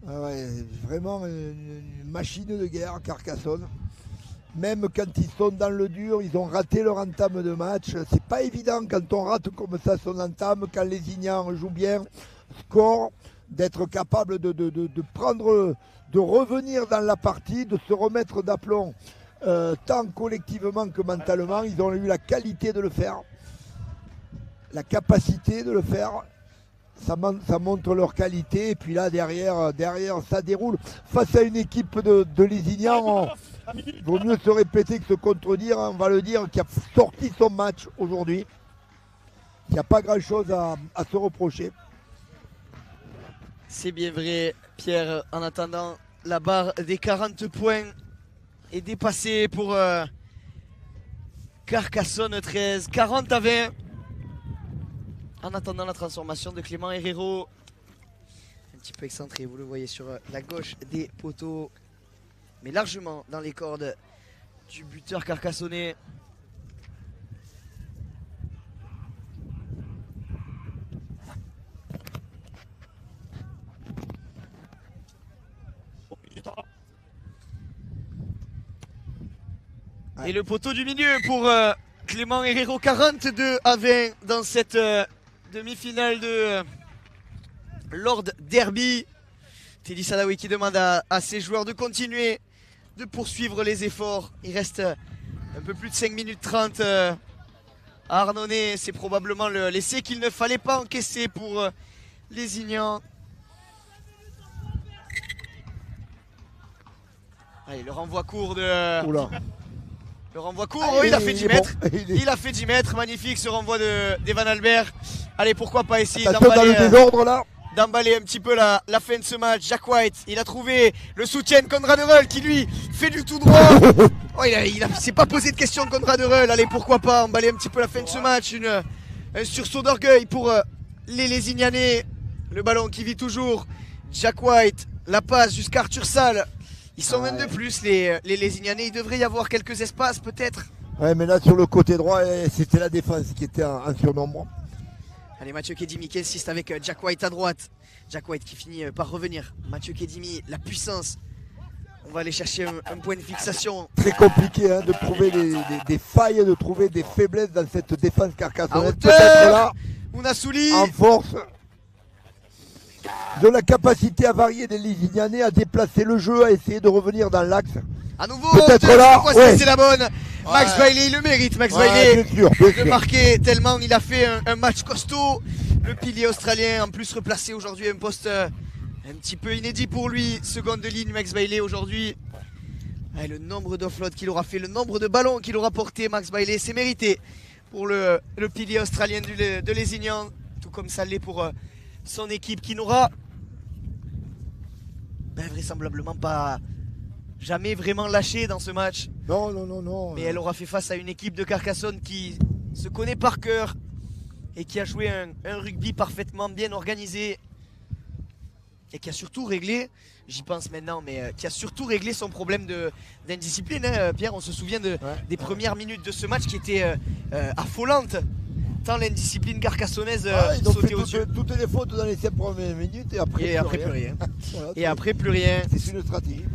Vraiment une machine de guerre, Carcassonne. Même quand ils sont dans le dur, ils ont raté leur entame de match. C'est pas évident quand on rate comme ça son entame, quand les Ignans jouent bien, score, d'être capable de prendre, de revenir dans la partie, de se remettre d'aplomb, tant collectivement que mentalement. Ils ont eu la qualité de le faire, la capacité de le faire. Ça montre leur qualité. Et puis là, derrière ça déroule. Face à une équipe de Lézignan, il vaut mieux se répéter que se contredire. On va le dire, qui a sorti son match aujourd'hui. Il n'y a pas grand-chose à se reprocher. C'est bien vrai, Pierre. En attendant, la barre des 40 points est dépassée pour Carcassonne 13. 40-20. En attendant la transformation de Clément Herrero. Un petit peu excentré, vous le voyez sur la gauche des poteaux. Mais largement dans les cordes du buteur carcassonnais. Et le poteau du milieu pour Clément Herrero, 42-20 dans cette demi-finale de Lord Derby. Teddy Sadawi qui demande à ses joueurs de continuer, de poursuivre les efforts. Il reste un peu plus de 5 minutes 30 à Arnonay. C'est probablement l'essai qu'il ne fallait pas encaisser pour les Ignans. Allez, le renvoi court de... Oula. Le renvoi court, il a fait 10 mètres. Il a fait 10 mètres, magnifique ce renvoi d'Evan Albert. Allez, pourquoi pas essayer d'emballer un petit peu la fin de ce match. Jack White, il a trouvé le soutien de Conrad Earl qui lui fait du tout droit. Oh, il s'est pas posé de question Conrad Earl. Allez, pourquoi pas emballer un petit peu la fin de ce match. Un sursaut d'orgueil pour les Lézignanais. Le ballon qui vit toujours. Jack White, la passe jusqu'à Arthur Salle. Ils sont même de plus, les Lézignanais. Il devrait y avoir quelques espaces peut-être. Ouais, mais là sur le côté droit, c'était la défense qui était en surnombre. Allez, Mathieu Kedimi qui insiste avec Jack White à droite. Jack White qui finit par revenir. Mathieu Kedimi, la puissance. On va aller chercher un point de fixation. Très compliqué hein, de trouver des failles, de trouver des faiblesses dans cette défense carcassonnaise. Peut-être là, Mounassouli en force de la capacité à varier des Lisignanais, à déplacer le jeu, à essayer de revenir dans l'axe. à nouveau. Peut-être là, ouais. C'est la bonne. Max Bailey, il le mérite. Max Bailey bien de sûr. marquer tellement il a fait un match costaud. Le pilier australien en plus replacé aujourd'hui, un poste un petit peu inédit pour lui. Seconde ligne, Max Bailey aujourd'hui. Ouais, le nombre d'offloads qu'il aura fait, le nombre de ballons qu'il aura porté, Max Bailey, c'est mérité pour le pilier australien de Lézignan. Tout comme ça l'est pour son équipe qui n'aura vraisemblablement pas jamais vraiment lâché dans ce match. Non. Mais elle aura fait face à une équipe de Carcassonne qui se connaît par cœur et qui a joué un rugby parfaitement bien organisé et qui a surtout réglé, j'y pense maintenant, mais qui a surtout réglé son problème d'indiscipline. Hein, Pierre, on se souvient des premières minutes de ce match qui étaient affolantes, tant l'indiscipline carcassonnaise ils ont sautait fait aux yeux. toutes les fautes dans les 5 premières minutes et après, plus rien. Voilà, Et après plus rien. c'est une stratégie.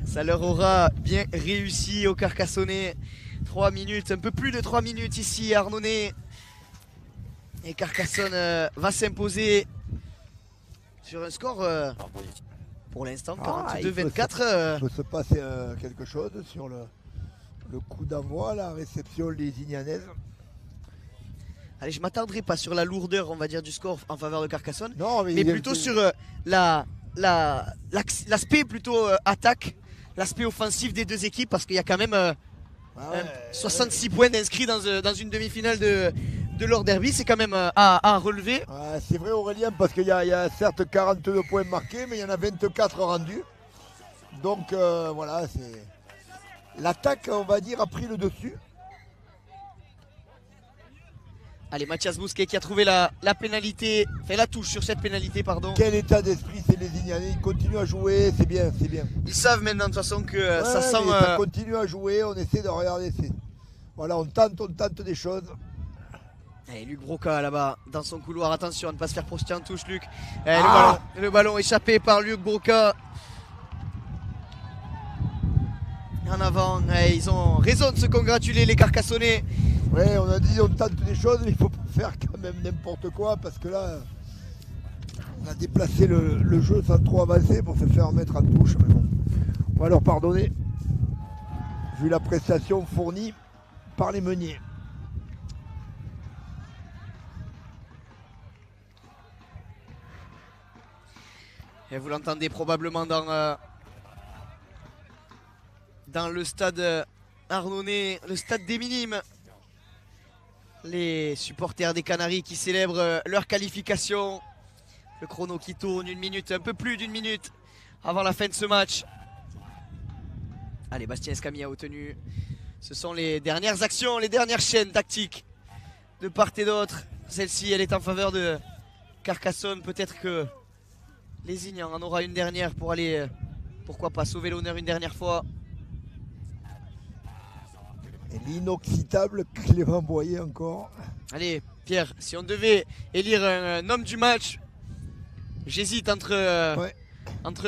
Ça leur aura bien réussi aux Carcassonnais. 3 minutes, un peu plus de 3 minutes ici à Arnonay. Et Carcassonne va s'imposer sur un score pour l'instant 42-24. Il peut se passer quelque chose sur le coup d'envoi, la réception lézignanaise. Allez, je m'attarderai pas sur la lourdeur, on va dire, du score en faveur de Carcassonne, Non, mais plutôt sur l'aspect plutôt attaque, l'aspect offensif des deux équipes, parce qu'il y a quand même 66 points d'inscrits dans une demi-finale de leur derby, c'est quand même à relever. Ouais, c'est vrai Aurélien, parce qu'il y a certes 42 points marqués, mais il y en a 24 rendus. Donc voilà, l'attaque, on va dire, a pris le dessus. Allez, Mathias Bousquet qui a trouvé la pénalité, enfin la touche sur cette pénalité, pardon. Quel état d'esprit c'est les Lézignanais, ils continuent à jouer, c'est bien. Ils savent maintenant de toute façon que ça sent... Ça continue à jouer, on essaie de regarder. Voilà, on tente des choses. Allez, Luc Broca là-bas, dans son couloir, attention à ne pas se faire projeter en touche, Luc. Le ballon échappé par Luc Broca. En avant, ils ont raison de se congratuler, les Carcassonnais. Ouais, on a dit on tente des choses, mais il faut pas faire quand même n'importe quoi, parce que là, on a déplacé le jeu sans trop avancer pour se faire mettre en touche. Mais bon, on va leur pardonner, vu la prestation fournie par les meuniers. Et vous l'entendez probablement dans le stade Arnonay, le stade des Minimes. Les supporters des Canaries qui célèbrent leur qualification. Le chrono qui tourne, une minute, un peu plus d'une minute avant la fin de ce match. Allez, Bastien Escamilla a obtenu. Ce sont les dernières actions, les dernières chaînes tactiques de part et d'autre. Celle-ci, elle est en faveur de Carcassonne. Peut-être que Lézignan en aura une dernière pour aller, pourquoi pas, sauver l'honneur une dernière fois. Et l'inoxydable Clément Boyer encore. Allez, Pierre, si on devait élire un homme du match, j'hésite entre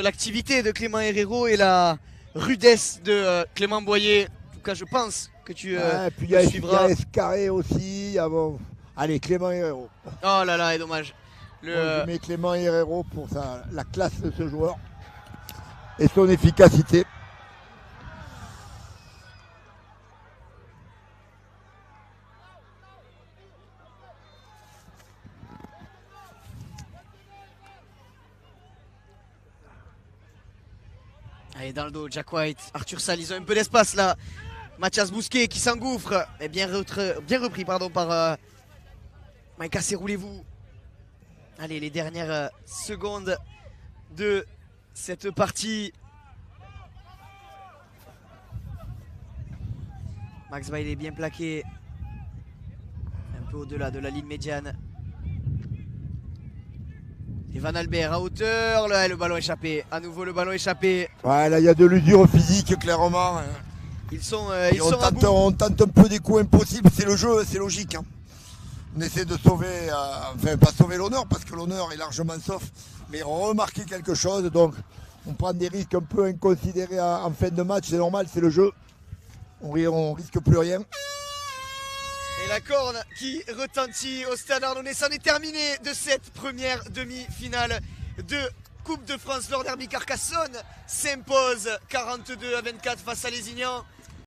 l'activité de Clément Herrero et la rudesse de Clément Boyer. En tout cas, je pense que tu puis il y a suivras. Escarré aussi. Bon. Allez, Clément Herrero. Oh là là, et dommage. Je mets Clément Herrero pour la classe de ce joueur et son efficacité. Allez, dans le dos, Jack White, Arthur Sall, ils ont un peu d'espace là. Mathias Bousquet qui s'engouffre, et bien repris par Maïka, roulez-vous. Allez, les dernières secondes de cette partie. Max Bailey bien plaqué, un peu au-delà de la ligne médiane. Et Van Albert à hauteur, là, le ballon échappé, à nouveau le ballon échappé. Ouais, là il y a de l'usure physique clairement. Ils sont on tente un peu des coups impossibles, c'est le jeu, c'est logique. On essaie de sauver, enfin pas sauver l'honneur parce que l'honneur est largement sauf, mais remarquer quelque chose. Donc on prend des risques un peu inconsidérés en fin de match, c'est normal, c'est le jeu. On risque plus rien. Et la corne qui retentit au Stade Ardennais. C'en est terminé de cette première demi-finale de Coupe de France. Le Derby Carcassonne s'impose 42-24 face à Lézignan.